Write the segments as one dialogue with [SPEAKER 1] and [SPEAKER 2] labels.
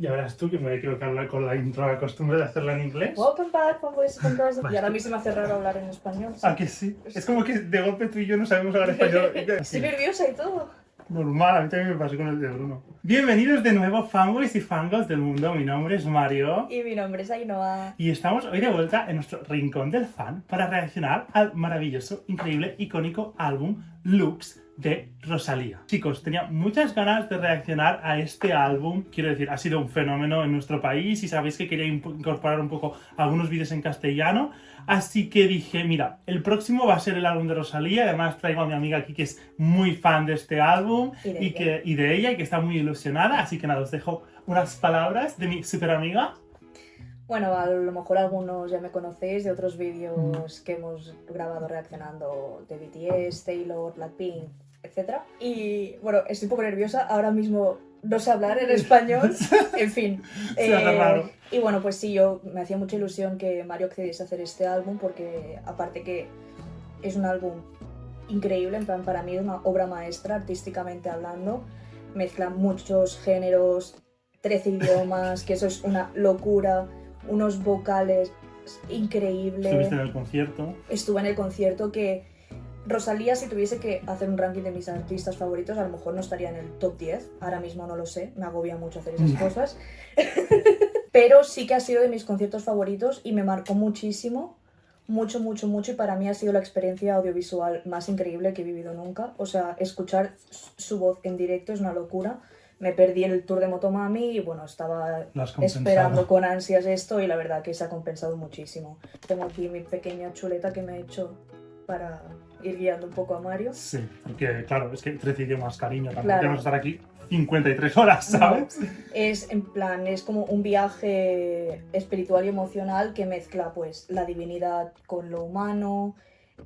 [SPEAKER 1] Ya verás tú que me voy a equivocar con la intro, la costumbre de hacerla en inglés.
[SPEAKER 2] Welcome back, fanboys and fangirls. Y ahora a mí se me hace raro hablar en español.
[SPEAKER 1] ¿A que sí? Es como que de golpe tú y yo no sabemos hablar español.
[SPEAKER 2] Estoy nerviosa y todo.
[SPEAKER 1] Normal, a mí también me pasó con el de Bruno. Bienvenidos de nuevo, fanboys y fangirls del mundo. Mi nombre es Mario.
[SPEAKER 2] Y mi nombre es Ainhoa.
[SPEAKER 1] Y estamos hoy de vuelta en nuestro rincón del fan para reaccionar al maravilloso, increíble, icónico álbum Lux de Rosalía. Chicos, tenía muchas ganas de reaccionar a este álbum. Quiero decir, ha sido un fenómeno en nuestro país y sabéis que quería incorporar un poco algunos vídeos en castellano. Así que dije, mira, el próximo va a ser el álbum de Rosalía. Además traigo a mi amiga aquí que es muy fan de este álbum y de ella y que está muy ilusionada. Así que nada, os dejo unas palabras de mi super amiga.
[SPEAKER 2] Bueno, a lo mejor algunos ya me conocéis de otros vídeos que hemos grabado reaccionando de BTS, Taylor, Blackpink, etc. Y bueno, estoy un poco nerviosa, ahora mismo no sé hablar en español, en fin.
[SPEAKER 1] Se hace raro.
[SPEAKER 2] Y bueno, pues sí, yo me hacía mucha ilusión que Mario accediese a hacer este álbum porque aparte que es un álbum increíble, en plan para mí es una obra maestra artísticamente hablando, mezcla muchos géneros, 13 idiomas, que eso es una locura. Unos vocales increíbles.
[SPEAKER 1] ¿Estuviste en el concierto?
[SPEAKER 2] Estuve en el concierto que Rosalía, si tuviese que hacer un ranking de mis artistas favoritos, a lo mejor no estaría en el top 10. Ahora mismo no lo sé, me agobia mucho hacer esas cosas. Pero sí que ha sido de mis conciertos favoritos y me marcó muchísimo. Mucho, mucho, mucho. Y para mí ha sido la experiencia audiovisual más increíble que he vivido nunca. O sea, escuchar su voz en directo es una locura. Me perdí el tour de Motomami y bueno, estaba esperando con ansias esto y la verdad que se ha compensado muchísimo. Tengo aquí mi pequeña chuleta que me he hecho para ir guiando un poco a Mario.
[SPEAKER 1] Sí, porque claro, es que 13 idiomas, cariño, tampoco
[SPEAKER 2] Claro.
[SPEAKER 1] tenemos que estar aquí 53 horas, ¿sabes?
[SPEAKER 2] No, es en plan, es como un viaje espiritual y emocional que mezcla pues la divinidad con lo humano,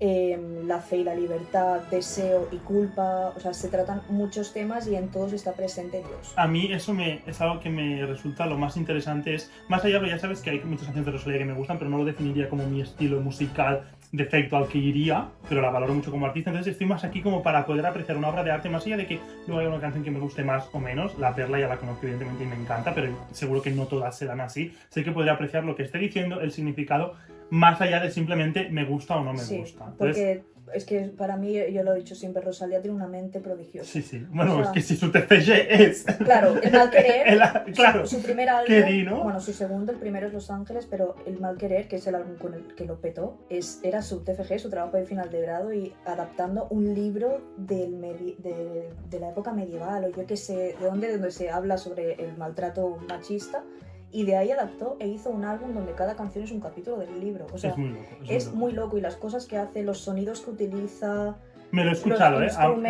[SPEAKER 2] la fe y la libertad, deseo y culpa, o sea, se tratan muchos temas y en todos está presente Dios.
[SPEAKER 1] A mí eso es algo que me resulta lo más interesante, es más allá, pero ya sabes que hay muchas canciones de Rosalía que me gustan, pero no lo definiría como mi estilo musical defecto al que iría, pero la valoro mucho como artista, entonces estoy más aquí como para poder apreciar una obra de arte, más allá de que luego haya una canción que me guste más o menos. La Perla ya la conozco evidentemente y me encanta, pero seguro que no todas se dan así. Sé que podría apreciar lo que esté diciendo, el significado, más allá de simplemente me gusta o no me gusta. Entonces,
[SPEAKER 2] porque es que para mí, yo lo he dicho siempre, Rosalía tiene una mente prodigiosa.
[SPEAKER 1] Sí, sí. Bueno,
[SPEAKER 2] o sea,
[SPEAKER 1] es que si su TFG es...
[SPEAKER 2] Claro, el Mal Querer,
[SPEAKER 1] claro,
[SPEAKER 2] su primer álbum,
[SPEAKER 1] ¿no?
[SPEAKER 2] bueno, su segundo, el primero es Los Ángeles, pero el Mal Querer, que es el álbum con el que lo petó, era su TFG, su trabajo de final de grado, y adaptando un libro de la época medieval, o yo qué sé, donde se habla sobre el maltrato machista. Y de ahí adaptó e hizo un álbum donde cada canción es un capítulo del libro. O sea,
[SPEAKER 1] es muy loco.
[SPEAKER 2] Es muy loco y las cosas que hace, los sonidos que utiliza...
[SPEAKER 1] Me lo he escuchado,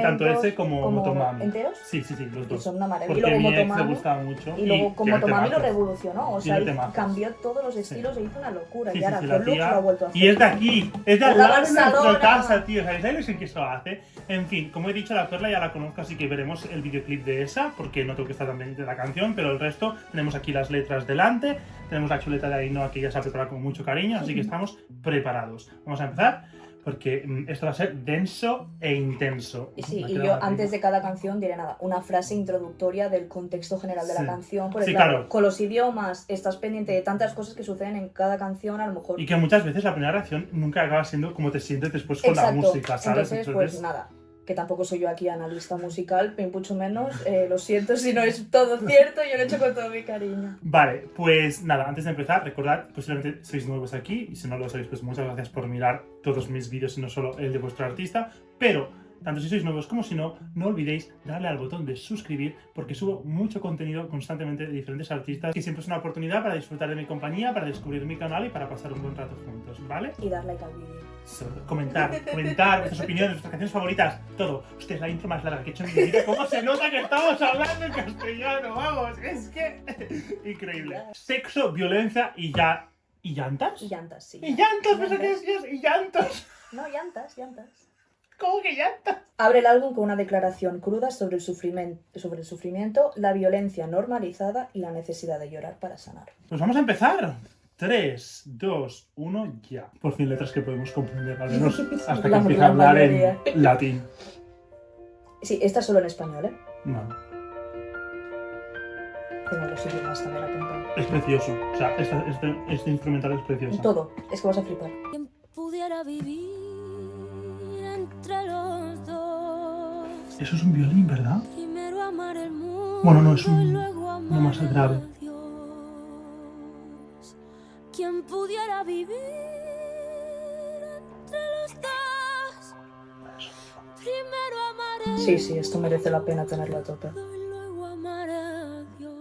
[SPEAKER 1] tanto ese como Motomami.
[SPEAKER 2] ¿Enteros?
[SPEAKER 1] Sí, los dos.
[SPEAKER 2] Y son una maravilla.
[SPEAKER 1] Porque
[SPEAKER 2] y luego
[SPEAKER 1] a mi ex
[SPEAKER 2] Motomami,
[SPEAKER 1] le gustaba mucho.
[SPEAKER 2] y luego con Motomami lo revolucionó. O sea, cambió todos los estilos e hizo una locura.
[SPEAKER 1] Sí,
[SPEAKER 2] y ahora
[SPEAKER 1] sí,
[SPEAKER 2] con Lux lo ha vuelto a hacer.
[SPEAKER 1] Y es de aquí, es de al lado de nuestra
[SPEAKER 2] Barcelona.
[SPEAKER 1] casa, tío. ¿Sabéis en qué eso hace? En fin, como he dicho, la Perla ya la conozco, así que veremos el videoclip de esa, porque no tengo que estar tan pendiente de la canción, pero el resto, tenemos aquí las letras delante, tenemos la chuleta de Ainhoa que ya se ha preparado con mucho cariño, así que estamos preparados. Vamos a empezar, porque esto va a ser denso e intenso.
[SPEAKER 2] Sí, y yo antes de cada canción diré nada, una frase introductoria del contexto general de la canción, porque claro, con los idiomas estás pendiente de tantas cosas que suceden en cada canción, a lo mejor...
[SPEAKER 1] Y que muchas veces la primera reacción nunca acaba siendo como te sientes después con la música, ¿sabes?
[SPEAKER 2] Entonces, pues nada, que tampoco soy yo aquí analista musical, ni mucho menos, lo siento si no es todo cierto, yo lo he hecho con todo mi cariño.
[SPEAKER 1] Vale, pues nada, antes de empezar, recordad, posiblemente sois nuevos aquí, y si no lo sois, pues muchas gracias por mirar todos mis vídeos y no solo el de vuestro artista, pero tanto si sois nuevos como si no, no olvidéis darle al botón de suscribir, porque subo mucho contenido constantemente de diferentes artistas, y siempre es una oportunidad para disfrutar de mi compañía, para descubrir mi canal y para pasar un buen rato juntos, ¿vale?
[SPEAKER 2] Y dar like al vídeo.
[SPEAKER 1] Comentar vuestras opiniones, vuestras canciones favoritas, todo. Hostia, es la intro más larga que he hecho en mi vida. ¿Cómo se nota que estamos hablando en castellano? Vamos, es que... increíble. Sexo, violencia y ya... ¿Y llantas?
[SPEAKER 2] Y llantas, sí.
[SPEAKER 1] ¿Y llantas? ¿Pero qué decías? ¿Y llantos?
[SPEAKER 2] No, llantas.
[SPEAKER 1] ¿Cómo que llantas?
[SPEAKER 2] Abre el álbum con una declaración cruda sobre el sufrimiento, la violencia normalizada y la necesidad de llorar para sanar.
[SPEAKER 1] Pues vamos a empezar. 3, 2, 1, ya. Por fin letras que podemos comprender, al menos hasta que empiece a hablar en latín.
[SPEAKER 2] Sí, esta solo en español, ¿eh?
[SPEAKER 1] No.
[SPEAKER 2] Tengo los sitios más también apuntados.
[SPEAKER 1] Es precioso. O sea, este instrumental es precioso.
[SPEAKER 2] Todo, es que vas a flipar.
[SPEAKER 3] ¿Quién pudiera vivir entre los dos?
[SPEAKER 1] Eso es un violín, ¿verdad?
[SPEAKER 3] Primero amar el mundo.
[SPEAKER 1] Bueno, no, es
[SPEAKER 3] y
[SPEAKER 1] un...
[SPEAKER 3] luego amar
[SPEAKER 1] no más grave.
[SPEAKER 3] a Dios. ¿Quién pudiera vivir entre los dos? Primero amar el
[SPEAKER 2] Sí, esto merece la pena tenerlo a tope.
[SPEAKER 3] mundo y luego amar a Dios.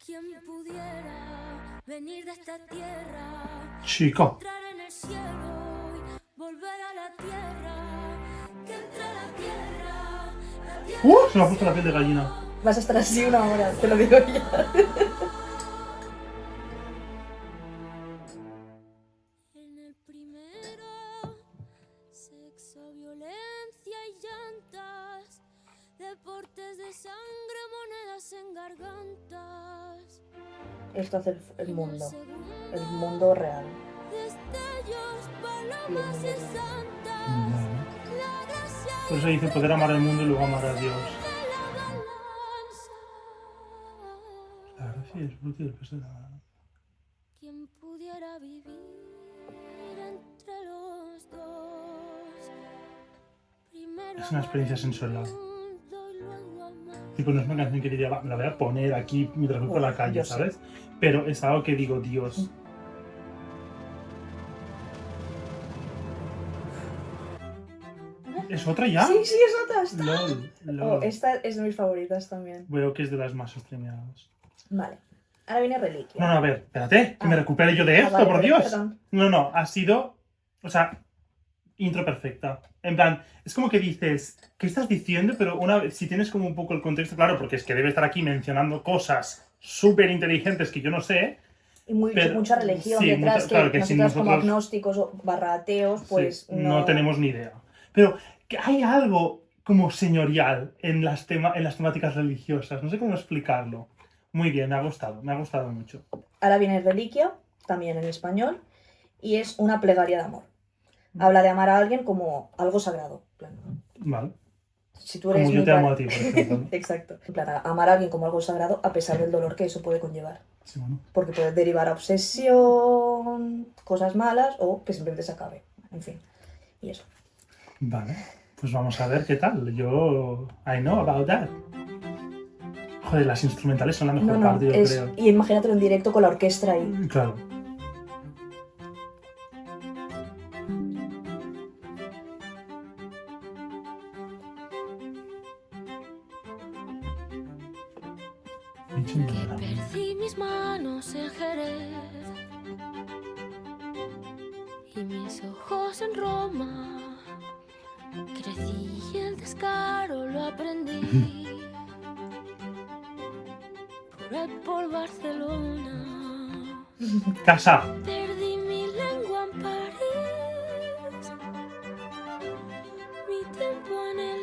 [SPEAKER 3] ¿Quién pudiera venir de esta tierra?
[SPEAKER 1] Chico.
[SPEAKER 3] Entrar en el cielo y volver a la tierra. Que entre la tierra.
[SPEAKER 1] Se me ha puesto la piel de gallina.
[SPEAKER 2] Vas a estar así una hora, te lo digo ya.
[SPEAKER 3] En el primero, sexo, violencia y llantas. Deportes de sangre, monedas en gargantas.
[SPEAKER 2] Esto hace el
[SPEAKER 3] En
[SPEAKER 2] mundo.
[SPEAKER 3] segundo,
[SPEAKER 2] El mundo real.
[SPEAKER 3] destellos, palomas
[SPEAKER 2] mundo
[SPEAKER 3] y
[SPEAKER 2] real.
[SPEAKER 3] santas.
[SPEAKER 1] Vale.
[SPEAKER 3] La gracia
[SPEAKER 1] Por eso dice poder amar el mundo y luego amar a Dios.
[SPEAKER 3] de la balanza.
[SPEAKER 1] La gracia y el fruto y el peso de la...
[SPEAKER 3] ¿Quién pudiera vivir entre los dos? Primero
[SPEAKER 1] Es una experiencia
[SPEAKER 3] amar el
[SPEAKER 1] sensorial.
[SPEAKER 3] mundo y luego amar.
[SPEAKER 1] Tipo, no es una canción que diría, me la voy a poner aquí mientras voy por la calle,
[SPEAKER 2] Yo sé.
[SPEAKER 1] ¿sabes? Pero es algo que digo, Dios. ¿Es otra ya?
[SPEAKER 2] Sí, es otra. Está.
[SPEAKER 1] LOL,
[SPEAKER 2] Oh,
[SPEAKER 1] LOL.
[SPEAKER 2] esta es de mis favoritas también.
[SPEAKER 1] Veo que es de las más streameadas.
[SPEAKER 2] Vale. Ahora viene Reliquia.
[SPEAKER 1] No, a ver, espérate, que me recupere yo de esto,
[SPEAKER 2] vale,
[SPEAKER 1] por
[SPEAKER 2] vale,
[SPEAKER 1] Dios.
[SPEAKER 2] perdón.
[SPEAKER 1] No, ha sido, o sea, intro perfecta. En plan, es como que dices, ¿qué estás diciendo? Pero una vez, si tienes como un poco el contexto, claro, porque es que debe estar aquí mencionando cosas súper inteligentes que yo no sé.
[SPEAKER 2] Y
[SPEAKER 1] Pero-
[SPEAKER 2] mucha religión
[SPEAKER 1] sí,
[SPEAKER 2] detrás,
[SPEAKER 1] mucha- claro,
[SPEAKER 2] que
[SPEAKER 1] que si
[SPEAKER 2] nosotros como
[SPEAKER 1] nosotros-
[SPEAKER 2] agnósticos o barra ateos, pues
[SPEAKER 1] Sí, no tenemos ni idea. Pero que hay algo como señorial en las temáticas religiosas. No sé cómo explicarlo. Muy bien, me ha gustado mucho.
[SPEAKER 2] Ahora viene Reliquia, también en español, y es una plegaria de amor. Habla de amar a alguien como algo sagrado. En plan,
[SPEAKER 1] Vale.
[SPEAKER 2] si tú eres
[SPEAKER 1] Como yo
[SPEAKER 2] mi
[SPEAKER 1] te amo
[SPEAKER 2] par-
[SPEAKER 1] a ti, por ejemplo. ¿no?
[SPEAKER 2] Exacto. En plan, amar a alguien como algo sagrado a pesar del dolor que eso puede conllevar.
[SPEAKER 1] Sí, bueno.
[SPEAKER 2] Porque puede derivar a obsesión, cosas malas o que simplemente se acabe. En fin. Y eso.
[SPEAKER 1] Vale, pues vamos a ver qué tal. I know about that. Joder, las instrumentales son la mejor parte, yo creo.
[SPEAKER 2] Y imagínatelo en directo con la orquesta ahí.
[SPEAKER 1] Claro.
[SPEAKER 3] Que perdí mis manos en Jerez y mis ojos en Roma. Crecí y el descaro lo aprendí por ahí por Barcelona.
[SPEAKER 1] Casa.
[SPEAKER 3] Perdí mi lengua en París, mi tiempo en el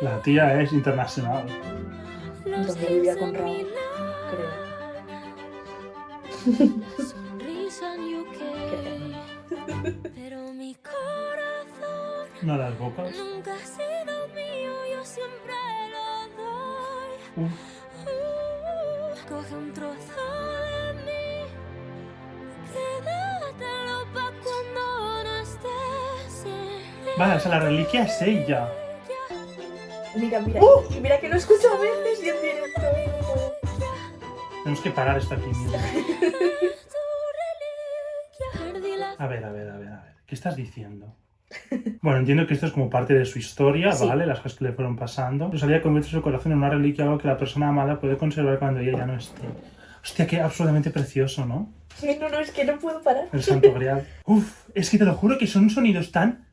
[SPEAKER 1] La tía es internacional.
[SPEAKER 2] Entonces vivía con Raúl,
[SPEAKER 3] La sonrisa en UK, pero mi corazón
[SPEAKER 1] No las bocas.
[SPEAKER 3] nunca ha sido mío, yo siempre lo doy. Coge un trozo de mí, quédatelo pa' cuando no estés en
[SPEAKER 1] Vale, o sea, la reliquia es ella.
[SPEAKER 2] Mira, mira que lo escucho a veces y en directo.
[SPEAKER 1] Tenemos que parar esto aquí mismo.
[SPEAKER 3] Perdí la
[SPEAKER 1] A ver. ¿Qué estás diciendo? Bueno, entiendo que esto es como parte de su historia,
[SPEAKER 2] Sí.
[SPEAKER 1] ¿vale? Las cosas que le fueron pasando. Rosalía convierte su corazón en una reliquia, algo que la persona amada puede conservar cuando ella ya no esté. Hostia, qué absolutamente precioso, ¿no?
[SPEAKER 2] No, es que no puedo parar.
[SPEAKER 1] El santo grial. Uf, es que te lo juro que son sonidos tan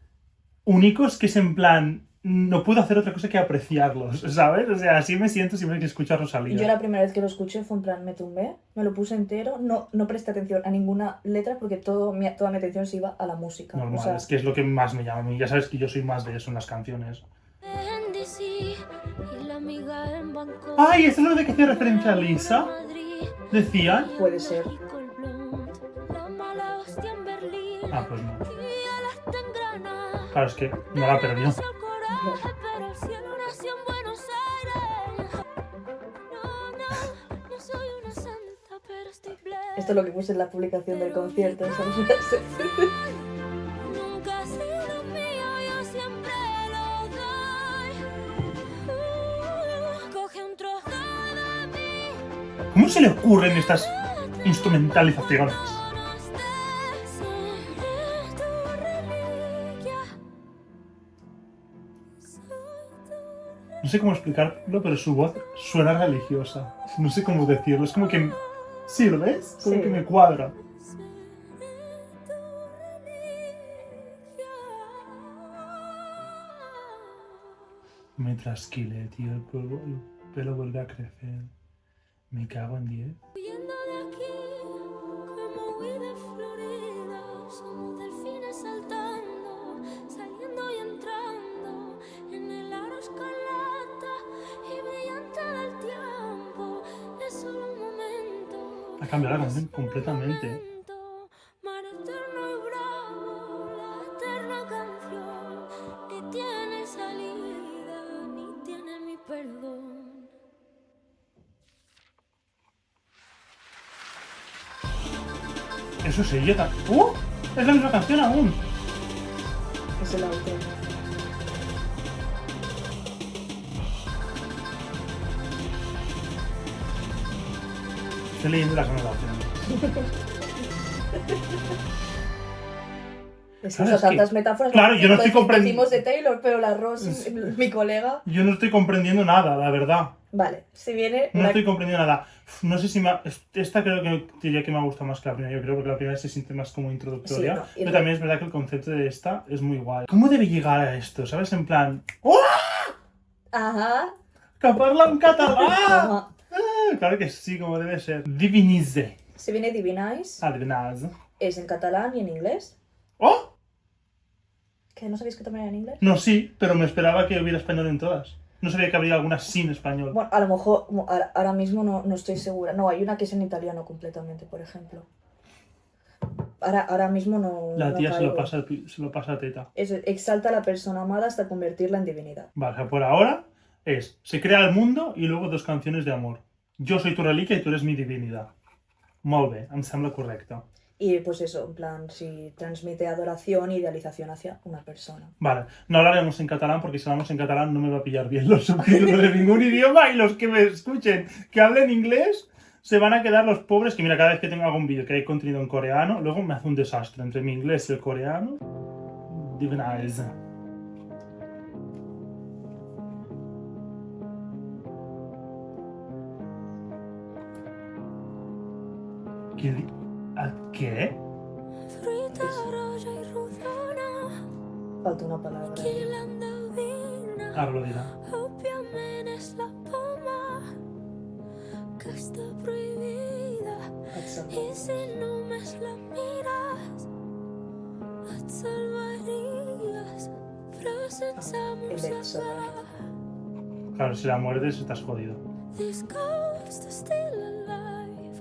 [SPEAKER 1] únicos que es en plan... No puedo hacer otra cosa que apreciarlos, ¿sabes? O sea, así me siento siempre que escucho a Rosalía.
[SPEAKER 2] Yo la primera vez que lo escuché fue en plan, me tumbé, me lo puse entero, no presté atención a ninguna letra porque toda mi atención se iba a la música.
[SPEAKER 1] Normal,
[SPEAKER 2] O sea,
[SPEAKER 1] es que es lo que más me llama a mí. Ya sabes que yo soy más de eso en las canciones.
[SPEAKER 3] en DC y la amiga en Bangkok.
[SPEAKER 1] ¡Ay! ¿Esto es lo de que hacía referencia a Lisa?
[SPEAKER 3] Madrid,
[SPEAKER 1] ¿Decían?
[SPEAKER 2] Puede ser.
[SPEAKER 3] México, el blond, la mala hostia en Berlín.
[SPEAKER 1] Ah, pues no.
[SPEAKER 3] Y a las tangranas.
[SPEAKER 1] Claro, es que no la perdió.
[SPEAKER 3] El coraje, pero el cielo
[SPEAKER 2] Esto es lo que puse en la publicación del concierto. Esa frase.
[SPEAKER 3] Nunca ha sido mío, yo siempre lo doy. Coge un trozo de mí.
[SPEAKER 1] ¿Cómo se le ocurren estas instrumentalizaciones? No sé cómo explicarlo, pero su voz suena religiosa. No sé cómo decirlo. Es como que... ¿Sí lo ves? Como
[SPEAKER 2] Sí.
[SPEAKER 1] que me cuadra. Me trasquilé, tío. El pelo vuelve a crecer. Me cago en 10.
[SPEAKER 3] Huyendo de aquí, como huí de Florida, somos delfines saltando, saliendo y entrando en el aro escarlata y brillante del tiempo. Es solo un momento.
[SPEAKER 1] Ha cambiado la canción completamente.
[SPEAKER 3] Mar eterno y bravo, la eterna canción, ni tiene salida, ni tiene mi perdón.
[SPEAKER 1] Eso sí, yo también. Es la misma canción aún.
[SPEAKER 2] Es el auto.
[SPEAKER 1] Estoy leyendo las anotaciones.
[SPEAKER 2] Es que
[SPEAKER 1] Claro,
[SPEAKER 2] usa
[SPEAKER 1] es que-
[SPEAKER 2] tantas metáforas.
[SPEAKER 1] claro, yo no estoy comprendiendo-
[SPEAKER 2] Decimos de Taylor, pero la Rose, mi colega.
[SPEAKER 1] Yo no estoy comprendiendo nada, la verdad.
[SPEAKER 2] Vale, si viene.
[SPEAKER 1] No
[SPEAKER 2] la-
[SPEAKER 1] estoy comprendiendo nada. No sé si esta creo que diría que me gusta más que la primera. Yo creo que la primera se siente más como introductoria.
[SPEAKER 2] Sí, no, y
[SPEAKER 1] pero
[SPEAKER 2] no.
[SPEAKER 1] también es verdad que el concepto de esta es muy guay. ¿Cómo debe llegar a esto? ¿Sabes? En plan... ¡Oh!
[SPEAKER 2] Ajá.
[SPEAKER 1] ¡Que parla en catalán!
[SPEAKER 2] Ajá.
[SPEAKER 1] Claro que sí, como debe ser. Divinize.
[SPEAKER 2] Si viene Divinize,
[SPEAKER 1] Adivinaz.
[SPEAKER 2] es en catalán y en inglés.
[SPEAKER 1] ¡Oh!
[SPEAKER 2] ¿Que no sabéis que también era en inglés?
[SPEAKER 1] No, sí, pero me esperaba que hubiera español en todas. No sabía que habría alguna sin español.
[SPEAKER 2] Bueno, a lo mejor ahora mismo no estoy segura. No, hay una que es en italiano completamente, por ejemplo. Ahora mismo no.
[SPEAKER 1] La
[SPEAKER 2] no
[SPEAKER 1] tía se lo
[SPEAKER 2] caigo.
[SPEAKER 1] pasa a teta.
[SPEAKER 2] Eso, exalta a la persona amada hasta convertirla en divinidad.
[SPEAKER 1] Vale, o sea, por ahora se crea el mundo y luego 2 canciones de amor. Jo soy tu reliquia y tú eres mi divinidad. Molt bé, em sembla correcte.
[SPEAKER 2] Y pues eso, en plan, si transmite adoración e idealización hacia una persona.
[SPEAKER 1] Vale, no hablaremos en catalán porque si hablamos en catalán no me va a pillar bien los subtítulos de ningún idioma y los que me escuchen que hablen inglés se van a quedar los pobres que mira, cada vez que tengo algún vídeo que hay contenido en coreano, luego me hace un desastre entre mi inglés y el coreano. Divinize. ¿Qué?
[SPEAKER 3] Fruita roja i rodona,
[SPEAKER 2] Falta una palabra.
[SPEAKER 3] qui l'endevina?
[SPEAKER 1] Ara lo dirà.
[SPEAKER 3] Òbviament és la poma que està prohibida.
[SPEAKER 2] Exacte.
[SPEAKER 3] I si només la mires, et salvaries, però sense mossegar.
[SPEAKER 1] Claro, si la muerdes estás jodido.
[SPEAKER 3] This ghost is still alive.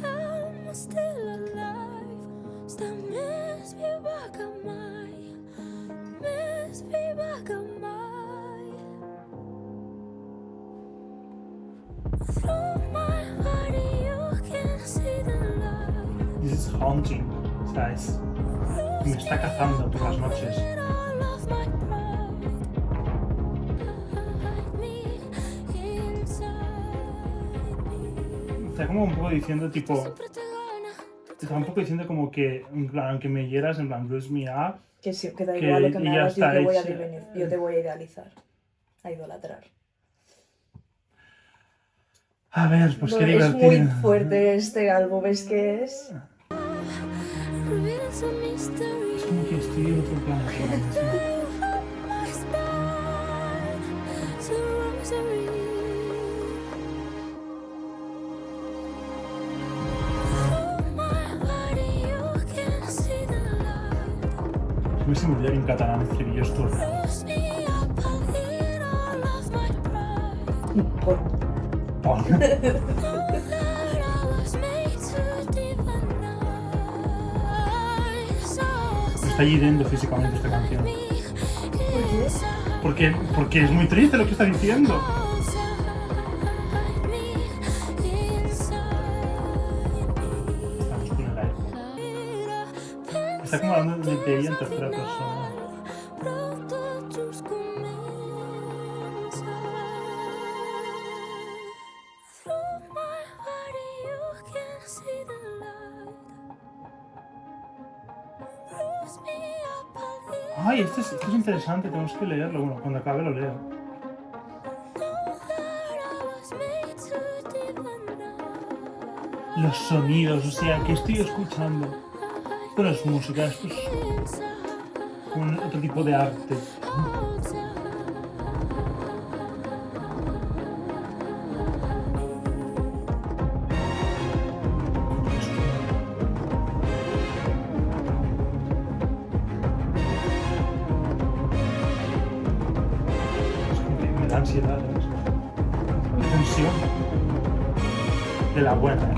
[SPEAKER 3] I'm still alive. Està més viva que mai. Més viva que mai. Through my body you can see the light.
[SPEAKER 1] This is haunting. O sea, me está cazando por las noches.
[SPEAKER 3] All of my pride. Hide me inside me.
[SPEAKER 1] Está como un poco diciendo tipo...
[SPEAKER 3] Siempre te gana.
[SPEAKER 1] Está un poco diciendo como que, en plan, aunque me hieras, en plan, bruise me up.
[SPEAKER 2] Que, sí, que da
[SPEAKER 1] Que
[SPEAKER 2] igual lo que me
[SPEAKER 1] ya
[SPEAKER 2] hagas, yo
[SPEAKER 1] está
[SPEAKER 2] te voy a
[SPEAKER 1] hecho.
[SPEAKER 2] yo te voy a idealizar. A idolatrar.
[SPEAKER 1] A ver, pues qué
[SPEAKER 2] Es
[SPEAKER 1] divertido.
[SPEAKER 2] muy fuerte este álbum, es que es...
[SPEAKER 3] Reveals a mystery.
[SPEAKER 1] Es como que estoy en otro plano.
[SPEAKER 3] My spine, it's a rosary. Through my body you can see the light.
[SPEAKER 1] Me se me olvida que en catalán estribillo es turno.
[SPEAKER 3] Froze me up, I'll eat all of my pride.
[SPEAKER 2] Por-
[SPEAKER 1] Pon.
[SPEAKER 3] That I was made to divinize.
[SPEAKER 1] Me está hiriendo físicamente esta canción.
[SPEAKER 3] Me inside.
[SPEAKER 1] Porque es muy triste lo que está diciendo.
[SPEAKER 3] Hide me inside me.
[SPEAKER 1] está como hablando de ella en tercera persona.
[SPEAKER 3] Pronto just comença. Through my body you can see the light. Bruise me up a little.
[SPEAKER 1] Ay, esto es interesante, tenemos que leerlo. Bueno, cuando acabe lo leo.
[SPEAKER 3] Know that I was made to divine.
[SPEAKER 1] Los sonidos, o sea, que estoy escuchando. Esto no es música, esto es otro tipo de arte. Es como que me da ansiedad, ¿sabes? Tensión. De la buena, ¿eh?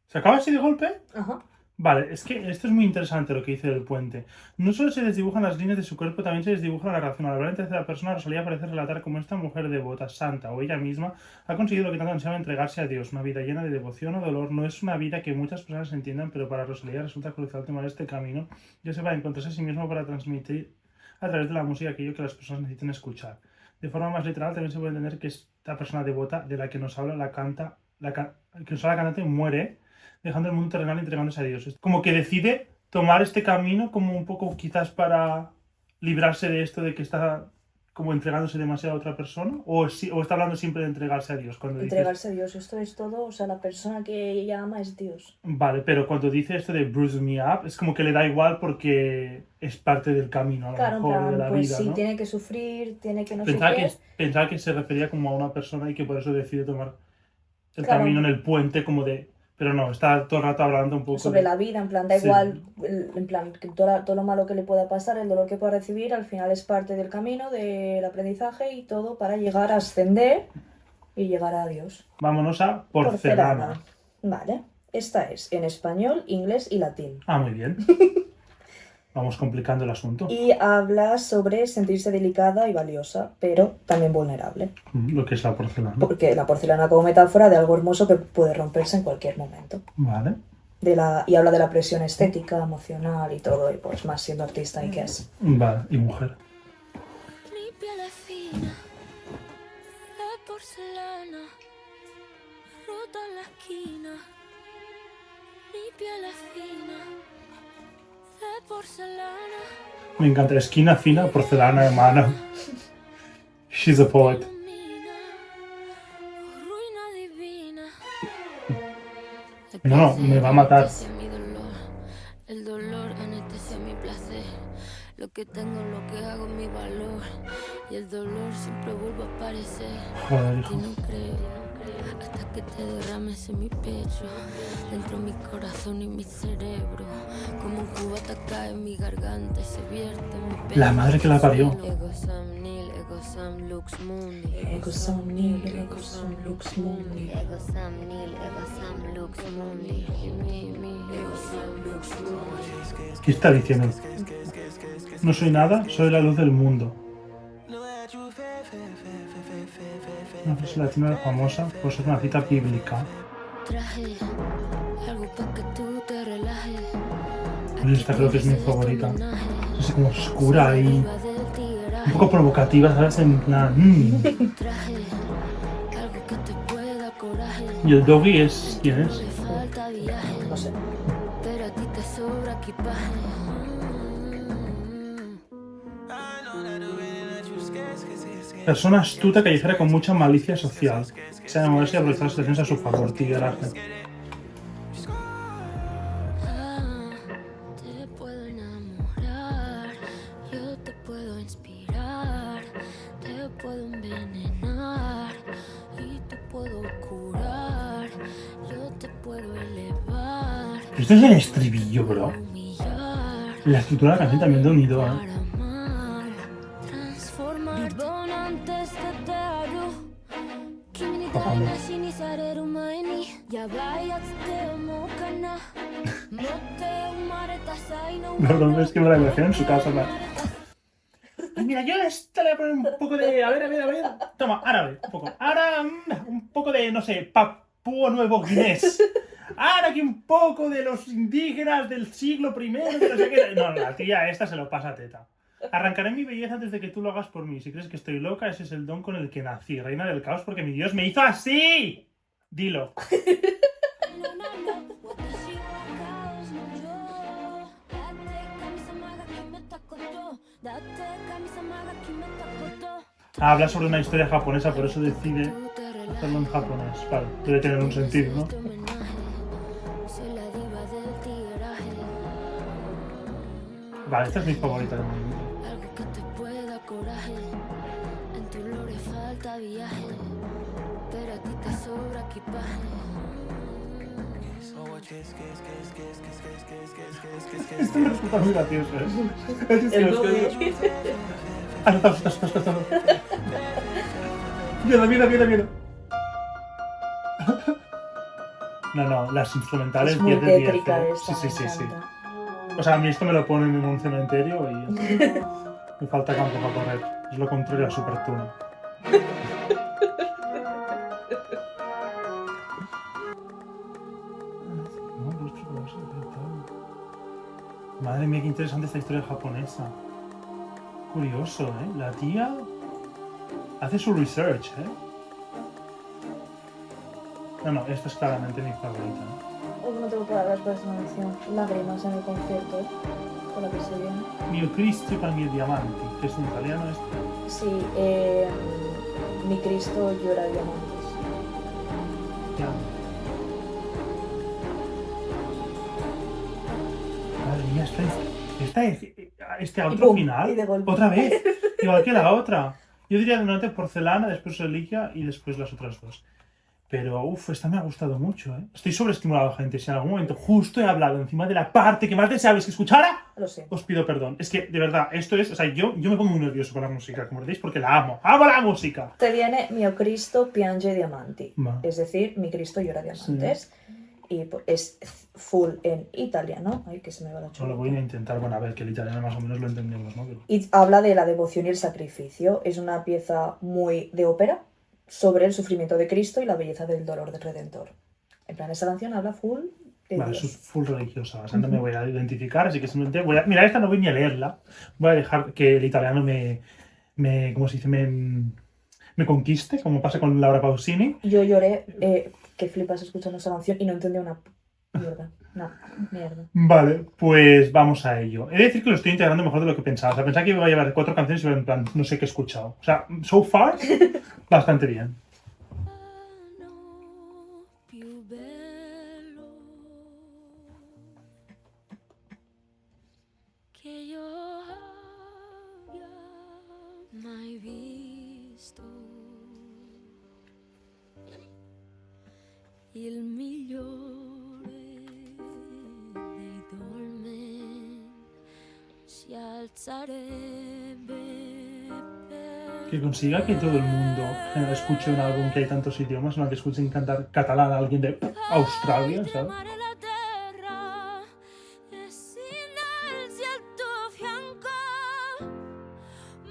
[SPEAKER 1] ¿Se acaba así de golpe?
[SPEAKER 2] Ajá.
[SPEAKER 1] Vale, es que esto es muy interesante lo que dice del puente. No solo se desdibujan las líneas de su cuerpo, también se desdibuja la narración. Al hablar en tercera persona, Rosalía parece relatar cómo esta mujer devota, santa o ella misma ha conseguido lo que tanto ansiaba, entregarse a Dios. Una vida llena de devoción o dolor. No es una vida que muchas personas entiendan, pero para Rosalía resulta crucial tomar este camino, ya sea para encontrarse a sí mismo, para transmitir a través de la música aquello que las personas necesiten escuchar. De forma más literal, también se puede entender que esta persona devota de la que nos habla la cantante muere, dejando el mundo terrenal y entregándose a Dios. Es como que decide tomar este camino como un poco quizás para librarse de esto de que está como entregándose demasiado a otra persona, o está hablando siempre de entregarse a Dios. Cuando
[SPEAKER 2] Entregarse a Dios, esto es todo, o sea, la persona que ella ama es Dios.
[SPEAKER 1] Vale, pero cuando dice esto de bruise me up, es como que le da igual porque es parte del camino, a lo
[SPEAKER 2] Claro, en
[SPEAKER 1] mejor,
[SPEAKER 2] plan,
[SPEAKER 1] de la
[SPEAKER 2] pues
[SPEAKER 1] vida,
[SPEAKER 2] sí,
[SPEAKER 1] ¿no?
[SPEAKER 2] tiene que sufrir, tiene que no sé
[SPEAKER 1] Pensaba
[SPEAKER 2] qué.
[SPEAKER 1] que se refería como a una persona y que por eso decide tomar el
[SPEAKER 2] Claro.
[SPEAKER 1] camino en el puente como de... Pero no, está todo el rato hablando un poco
[SPEAKER 2] Sobre la vida, en plan, da
[SPEAKER 1] Sí.
[SPEAKER 2] igual, en plan, que todo lo malo que le pueda pasar, el dolor que pueda recibir, al final es parte del camino, del aprendizaje y todo para llegar a ascender y llegar a Dios.
[SPEAKER 1] Vámonos a porcelana.
[SPEAKER 2] Vale, esta es en español, inglés y latín.
[SPEAKER 1] Ah, muy bien. Vamos complicando el asunto.
[SPEAKER 2] Y habla sobre sentirse delicada y valiosa, pero también vulnerable.
[SPEAKER 1] Lo que es la porcelana.
[SPEAKER 2] Porque la porcelana como metáfora de algo hermoso que puede romperse en cualquier momento.
[SPEAKER 1] Vale.
[SPEAKER 2] Y habla de la presión estética, emocional y todo, y pues más siendo artista y qué es.
[SPEAKER 1] Vale, y mujer.
[SPEAKER 3] Mi piel es fina, de porcelana, rota en la esquina. Mi piel es fina, de porcelana.
[SPEAKER 1] Me encanta. Esquina fina, porcelana de mano. She's a poet.
[SPEAKER 3] Ilumina, ruina divina.
[SPEAKER 1] No, me va a matar.
[SPEAKER 3] Anestesia mi dolor, el dolor anestesia mi placer. Lo que tengo, lo que hago, mi valor. Y el dolor siempre vuelve a aparecer.
[SPEAKER 1] Joder,
[SPEAKER 3] Y
[SPEAKER 1] hijo.
[SPEAKER 3] no creo, hasta que te derrames en mi pecho, dentro de mi corazón y mi cerebro. Como un cubata cae en mi garganta y se vierte en mi pecho.
[SPEAKER 1] La madre que la parió.
[SPEAKER 3] Ego Sam Nil, Ego Sam Lux Mundi.
[SPEAKER 2] Ego Sam Nil, Ego Sam Lux Mundi.
[SPEAKER 3] Ego Sam Nil, Ego Sam Lux Mundi. Ego Sam Lux Mundi.
[SPEAKER 1] ¿Qué está diciendo? No soy nada, soy la luz del mundo. Una frase latina famosa por ser una cita bíblica.
[SPEAKER 3] Traje algo para que tú te relajes.
[SPEAKER 1] Pues esta creo que es mi favorita. Es como oscura y un poco provocativa, ¿sabes? En plan...
[SPEAKER 3] Traje algo que te pueda coraje.
[SPEAKER 1] ¿Y el doggy es quién es?
[SPEAKER 3] Le falta viaje,
[SPEAKER 2] No sé.
[SPEAKER 3] pero a ti te sobra equipaje.
[SPEAKER 1] Persona astuta, callejera con mucha malicia social. Sabe moverse y aprovechar las situaciones a su favor, tigueraje.
[SPEAKER 3] Te puedo enamorar, yo te puedo inspirar, te puedo envenenar y te puedo curar, yo te puedo elevar,
[SPEAKER 1] Esto es el estribillo, bro.
[SPEAKER 3] humillar.
[SPEAKER 1] La escritura de la canción también de unido, ¿eh?
[SPEAKER 3] Para amar, transformar. Bon antes de te hablo. Kimi ni tainashi ni sareru mae ni yabayatsuke omou kana. Motte umare tasai no
[SPEAKER 1] Perdón, es que me la imagino en su casa. Ay, mira, yo a esta le voy a poner un poco de... A ver. Toma, árabe, un poco. Ahora, un poco de, no sé, Papúa Nuevo Guinés. Ahora aquí un poco de los indígenas del siglo I, de no sé qué. No, la tía esta se lo pasa teta. Arrancaré mi belleza antes de que tú lo hagas por mí. Si crees que estoy loca, ese es el don con el que nací. Reina del caos porque mi Dios me hizo así. Dilo. Habla sobre una historia japonesa, por eso decide hacerlo en japonés. Vale, debe tener un sentido, ¿no? Vale, esta es mi favorita del mundo.
[SPEAKER 3] Algo que te pueda coraje. En tu lore falta viaje, pero a ti te sobra equipaje.
[SPEAKER 1] Esto me resulta muy gracioso, ¿eh?
[SPEAKER 2] El doble.
[SPEAKER 1] Hasta. Miedo. No, las instrumentales
[SPEAKER 2] Es muy
[SPEAKER 1] 10 de 10.
[SPEAKER 2] tétrica esta,
[SPEAKER 1] Sí.
[SPEAKER 2] me encanta.
[SPEAKER 1] O sea, a mí esto me lo ponen en un cementerio y me falta campo para correr. Es lo contrario a Supertuna. Madre mía, qué interesante esta historia japonesa. Curioso, ¿eh? La tía hace su research, ¿eh? No, esta es claramente mi favorita.
[SPEAKER 2] Hoy no tengo palabras para esta canción. Lágrimas en el concierto, con la que se viene.
[SPEAKER 1] Mio Cristo para mi diamanti, que es en italiano esto.
[SPEAKER 2] Sí, mi Cristo llora diamantes.
[SPEAKER 1] Ya. Madre mía, este
[SPEAKER 2] Y
[SPEAKER 1] outro
[SPEAKER 2] pum,
[SPEAKER 1] final.
[SPEAKER 2] y de golpe.
[SPEAKER 1] Otra vez. Igual que la otra. Yo diría de nuevo porcelana, después reliquia y después las otras dos. Pero, esta me ha gustado mucho, ¿eh? Estoy sobreestimulado, gente. Si en algún momento justo he hablado encima de la parte que más deseabais que escuchara,
[SPEAKER 2] Lo sé.
[SPEAKER 1] os pido perdón. Es que, de verdad, esto es... O sea, yo me pongo muy nervioso con la música, como veis, porque la amo. ¡Amo la música!
[SPEAKER 2] Te viene mio Cristo piange diamanti.
[SPEAKER 1] Va.
[SPEAKER 2] Es decir, mi Cristo llora diamantes. Y es full en italiano. Ay, que se me va la
[SPEAKER 1] No
[SPEAKER 2] chula.
[SPEAKER 1] lo voy a intentar, bueno, a ver, que el italiano más o menos lo entendemos, ¿no? Pero...
[SPEAKER 2] Y habla de la devoción y el sacrificio. Es una pieza muy de ópera sobre el sufrimiento de Cristo y la belleza del dolor del Redentor. En plan, esta canción habla full de
[SPEAKER 1] Vale,
[SPEAKER 2] Dios.
[SPEAKER 1] eso es full religiosa, o sea, no me voy a identificar, así que simplemente voy a... Mira, esta no voy ni a leerla. Voy a dejar que el italiano ¿cómo se dice? Me conquiste, como pasa con Laura Pausini.
[SPEAKER 2] Yo lloré, que flipas escuchando esta canción y no entendí una mierda. Mierda.
[SPEAKER 1] Vale, pues vamos a ello. He de decir que lo estoy integrando mejor de lo que pensaba. O sea, pensaba que iba a llevar 4 canciones y en plan, no sé qué he escuchado. O sea, so far, bastante bien.
[SPEAKER 3] Più bello che io abbia mai visto, il migliore dei dolmen si alzarebbe per
[SPEAKER 1] Que consiga que todo el mundo escuche un álbum que hay tantos idiomas, no que escuchen cantar catalán a alguien de Australia, ¿sabes?
[SPEAKER 3] tremare la terra e si innalzi al tuo fianco,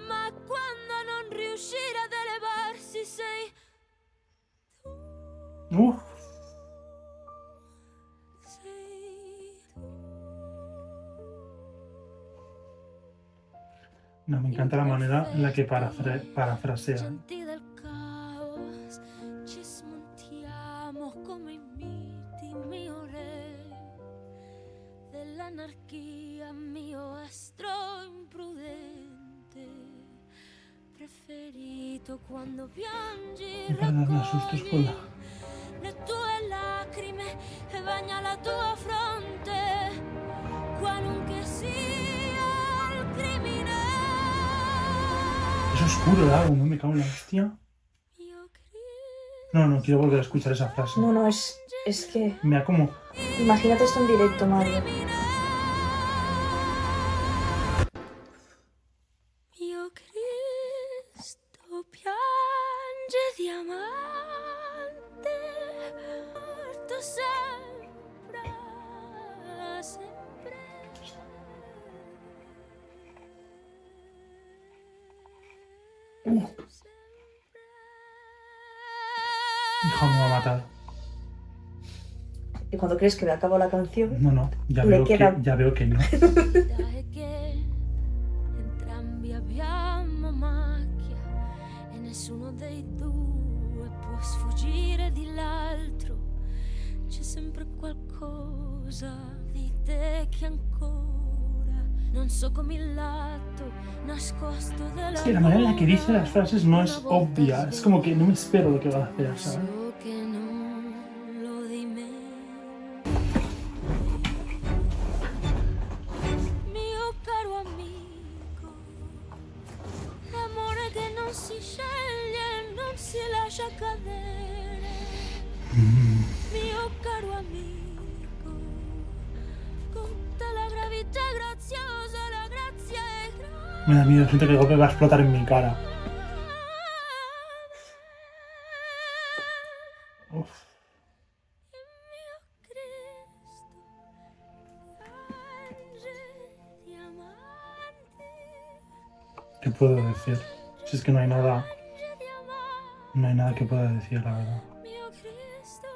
[SPEAKER 3] ma quando non riuscire ad elevarsi sei
[SPEAKER 1] Uf, no, me encanta la manera en la que parafrasea.
[SPEAKER 3] Genti del caos, ci smontiamo come i miti, mio re dell'anarchia, mio astro imprudente, preferito quando piangi,
[SPEAKER 1] Y para darme asustos con la...
[SPEAKER 3] le tue lacrime e bagna la tua fronte, qualunque sia il crimine.
[SPEAKER 1] Es oscuro el álbum, ¿no? Me cago en la hostia.
[SPEAKER 3] Io
[SPEAKER 1] No, quiero volver a escuchar esa frase.
[SPEAKER 2] No, es que...
[SPEAKER 1] Me da como...
[SPEAKER 2] Imagínate esto en directo, Mario.
[SPEAKER 3] Mio Cristo piange diamante, morto sempre, sempre.
[SPEAKER 1] Hijo, me va a matar.
[SPEAKER 2] Y cuando crees que le acabó la canción,
[SPEAKER 1] No, ya
[SPEAKER 2] Le
[SPEAKER 1] veo,
[SPEAKER 2] queda-
[SPEAKER 1] ya veo que no.
[SPEAKER 3] Dai che entrambi abbiamo macchia e nessuno dei due può sfuggire di l'altro. C'è sempre qualcosa di te che ancora non so come il lato nascosto della
[SPEAKER 1] Es que la manera en la que dice las frases no es obvia. Es como que no me espero lo que va a hacer, ¿sabes?
[SPEAKER 3] So che non lo dimentico. Mio caro amico, l'amore che non si sceglie, non si lascia cadere. Mio caro amico, con te la gravità è graziosa, la grazia è grande.
[SPEAKER 1] Me da miedo, siento que el golpe va a explotar en mi cara. Uf.
[SPEAKER 3] Mio Cristo, piange diamanti,
[SPEAKER 1] ¿Qué puedo decir? Si es que no hay nada,
[SPEAKER 3] piange diamanti.
[SPEAKER 1] no hay nada que pueda decir, la verdad.
[SPEAKER 3] Mio Cristo,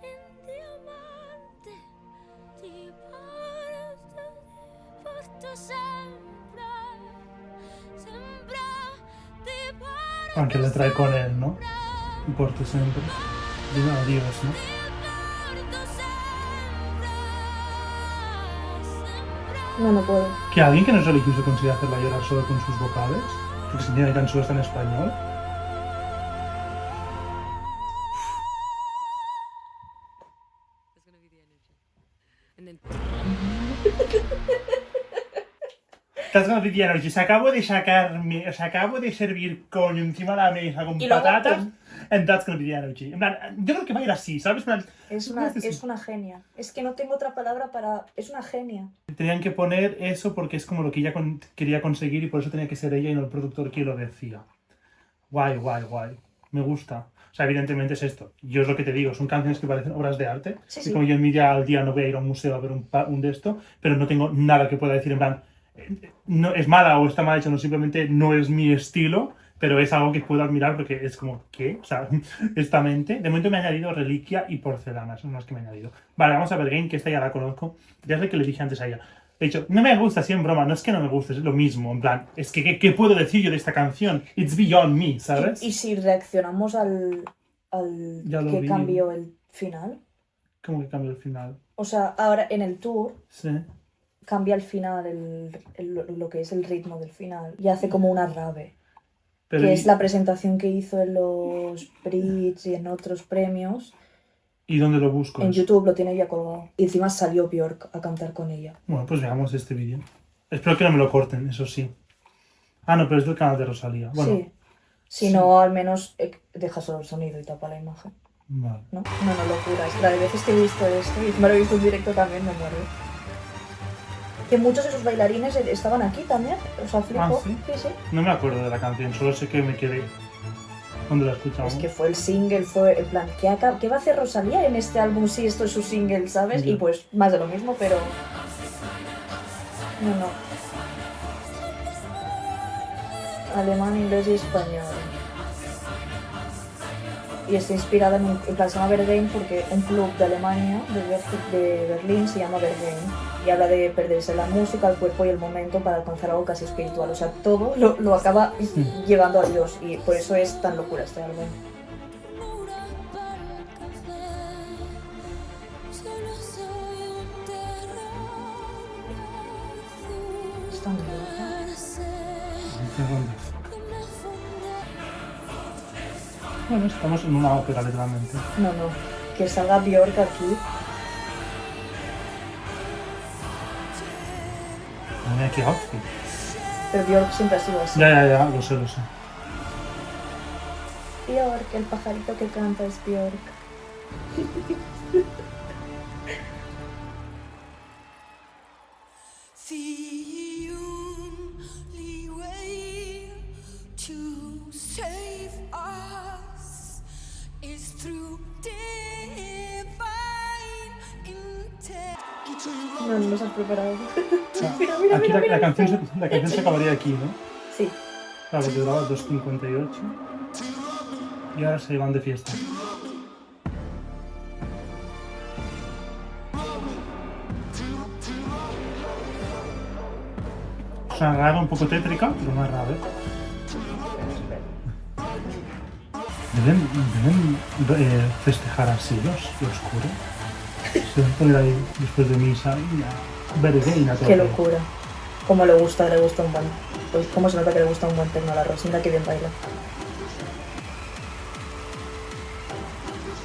[SPEAKER 3] in diamante, ti porto sempre, sempre ti porto
[SPEAKER 1] Aunque le trae con él, ¿no? Y por tu siempre. Digo adiós, ¿no?
[SPEAKER 2] no puedo.
[SPEAKER 1] Que alguien que no se le quiso conseguir hacerla llorar solo con sus vocales, porque se entiende que tan solo está en español.
[SPEAKER 4] There's gonna be the energy. And then
[SPEAKER 1] That's gonna be the energy. Se acabo de servir coño encima de la mesa con
[SPEAKER 2] Y luego,
[SPEAKER 1] patatas.
[SPEAKER 2] pum.
[SPEAKER 1] And that's gonna be the energy. En plan, yo creo que va a ir así, ¿sabes? En plan,
[SPEAKER 2] Es una genia. Es que no tengo otra palabra para... Es una genia.
[SPEAKER 1] tenían que poner eso porque es como lo que ella quería conseguir y por eso tenía que ser ella y no el productor quien lo decía. Guay. Me gusta. O sea, evidentemente es esto. Yo es lo que te digo, son canciones que parecen obras de arte.
[SPEAKER 2] Sí,
[SPEAKER 1] Y
[SPEAKER 2] sí.
[SPEAKER 1] como yo en mi día al día no voy a ir a un museo a ver un de esto, pero no tengo nada que pueda decir en plan, no, es mala o está mal hecho, no, simplemente no es mi estilo, pero es algo que puedo admirar porque es como, ¿qué? O sea, esta mente. De momento me ha añadido Reliquia y Porcelana, son las que me ha añadido. Vale, vamos a ver Game, que esta ya la conozco. Ya es lo que le dije antes a ella. De hecho, no me gusta, así en broma, no es que no me guste, es lo mismo, en plan, es que, ¿qué puedo decir yo de esta canción? It's beyond me, ¿sabes?
[SPEAKER 2] Y si reaccionamos al
[SPEAKER 1] Ya lo
[SPEAKER 2] que
[SPEAKER 1] vi.
[SPEAKER 2] cambió el final.
[SPEAKER 1] ¿Cómo que cambia el final?
[SPEAKER 2] O sea, ahora en el tour
[SPEAKER 1] Sí.
[SPEAKER 2] cambia el final, lo que es el ritmo del final. Y hace como una rave.
[SPEAKER 1] Pero
[SPEAKER 2] Que
[SPEAKER 1] ¿y,
[SPEAKER 2] es la presentación que hizo en los Brits y en otros premios.
[SPEAKER 1] ¿y dónde lo busco?
[SPEAKER 2] En YouTube lo tiene ya colgado. Y encima salió Björk a cantar con ella.
[SPEAKER 1] Bueno, pues veamos este vídeo. Espero que no me lo corten, eso sí. Ah, no, pero es del canal de Rosalía. Bueno,
[SPEAKER 2] Sí. Si no, al menos deja solo el sonido y tapa la imagen.
[SPEAKER 1] vale.
[SPEAKER 2] ¿No? No, locura. Es que la de veces que he visto esto, y me lo he visto en directo también, me muero. Que muchos de esos bailarines estaban aquí también. O sea, flipo.
[SPEAKER 1] Ah, ¿sí?
[SPEAKER 2] Sí.
[SPEAKER 1] No me acuerdo de la canción, solo sé que me quedé cuando la escuchamos.
[SPEAKER 2] Es que fue el single, fue en plan, ¿qué va a hacer Rosalía en este álbum si esto es su single, ¿sabes?
[SPEAKER 1] Ya.
[SPEAKER 2] Y pues más de lo mismo, pero... No. Alemán, inglés y español. Y está inspirada en plan, se llama Berghain porque un club de Alemania, de Berlín, se llama Berghain. Y habla de perderse la música, el cuerpo y el momento para alcanzar algo casi espiritual. O sea, todo lo acaba llevando a Dios. Y por eso es tan locura este álbum.
[SPEAKER 3] Ternura para el café, solo soy un terror azul.
[SPEAKER 2] Es tan loca.
[SPEAKER 3] Parece
[SPEAKER 1] ¿Qué onda?
[SPEAKER 3] que me funde.
[SPEAKER 1] Bueno, estamos en una ópera, literalmente.
[SPEAKER 2] No. Que salga Björk aquí.
[SPEAKER 1] Mira qué outfit.
[SPEAKER 2] Pero Björk siempre ha sido así.
[SPEAKER 1] Ya, lo sé.
[SPEAKER 2] Björk, el pajarito que canta es Björk.
[SPEAKER 5] The only way to save us is through divine intent.
[SPEAKER 2] No se has preparado.
[SPEAKER 1] Aquí la canción se acabaría aquí, ¿no?
[SPEAKER 2] Sí.
[SPEAKER 1] Claro, que duraba 2,58. Y ahora se van de fiesta. Es una rara un poco tétrica, pero más rara. Deben festejar así los curas. Se van a poner ahí después de misa y a ver gay a todo.
[SPEAKER 2] Qué locura. Cómo le gusta un buen... Pues cómo se nota que le gusta un buen tecno a la Rosinda, que bien baila.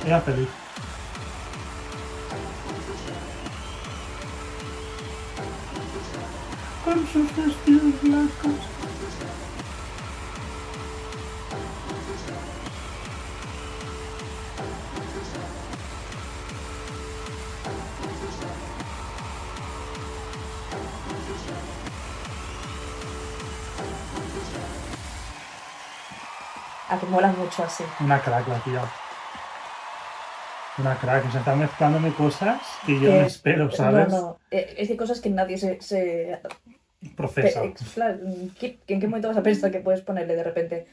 [SPEAKER 1] Era feliz. Con sus vestidos blancos.
[SPEAKER 2] A que mola mucho así.
[SPEAKER 1] Una crack la tía. Una crack, o sea, está mezclándome cosas que yo
[SPEAKER 2] Que-
[SPEAKER 1] no espero, ¿sabes?
[SPEAKER 2] No. Es de cosas que nadie se
[SPEAKER 1] Procesa.
[SPEAKER 2] claro, ¿en qué momento vas a pensar que puedes ponerle de repente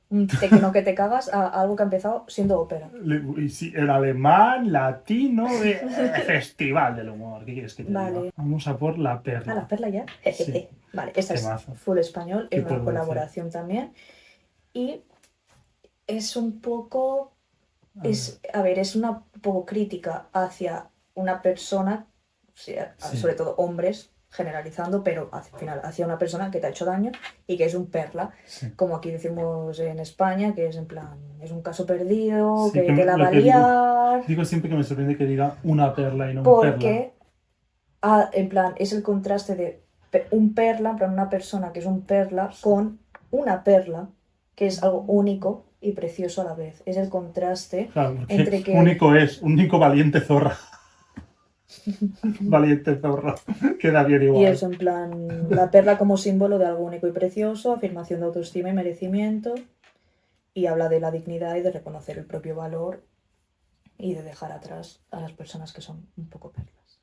[SPEAKER 2] un tecno que te cagas a algo que ha empezado siendo ópera?
[SPEAKER 1] Y sí, el alemán, latino, festival del humor. ¿Qué quieres que te
[SPEAKER 2] Vale.
[SPEAKER 1] diga? Vamos a por la
[SPEAKER 2] Ah,
[SPEAKER 1] perla.
[SPEAKER 2] la perla ya.
[SPEAKER 1] Sí.
[SPEAKER 2] Vale, esta es
[SPEAKER 1] Temazo.
[SPEAKER 2] full español,
[SPEAKER 1] ¿Qué
[SPEAKER 2] es una
[SPEAKER 1] puedo
[SPEAKER 2] colaboración también. Y es un poco. A ver, es una poco crítica hacia una persona, o sea,
[SPEAKER 1] Sí.
[SPEAKER 2] sobre todo hombres, generalizando, pero al final hacia una persona que te ha hecho daño y que es un perla,
[SPEAKER 1] Sí.
[SPEAKER 2] como aquí decimos en España, que es en plan, es un caso perdido,
[SPEAKER 1] Sí,
[SPEAKER 2] que
[SPEAKER 1] que
[SPEAKER 2] te la
[SPEAKER 1] lo
[SPEAKER 2] va a
[SPEAKER 1] que digo.
[SPEAKER 2] liar,
[SPEAKER 1] Digo siempre que me sorprende que diga una perla y no un perla.
[SPEAKER 2] porque en plan es el contraste de un perla, en plan una persona que es un perla, con una perla, que es algo único y precioso a la vez. Es el contraste
[SPEAKER 1] Claro, porque
[SPEAKER 2] entre que...
[SPEAKER 1] único valiente zorra. Valiente zorra. Queda bien igual.
[SPEAKER 2] Y eso, en plan, la perla como símbolo de algo único y precioso, afirmación de autoestima y merecimiento, y habla de la dignidad y de reconocer el propio valor y de dejar atrás a las personas que son un poco perlas.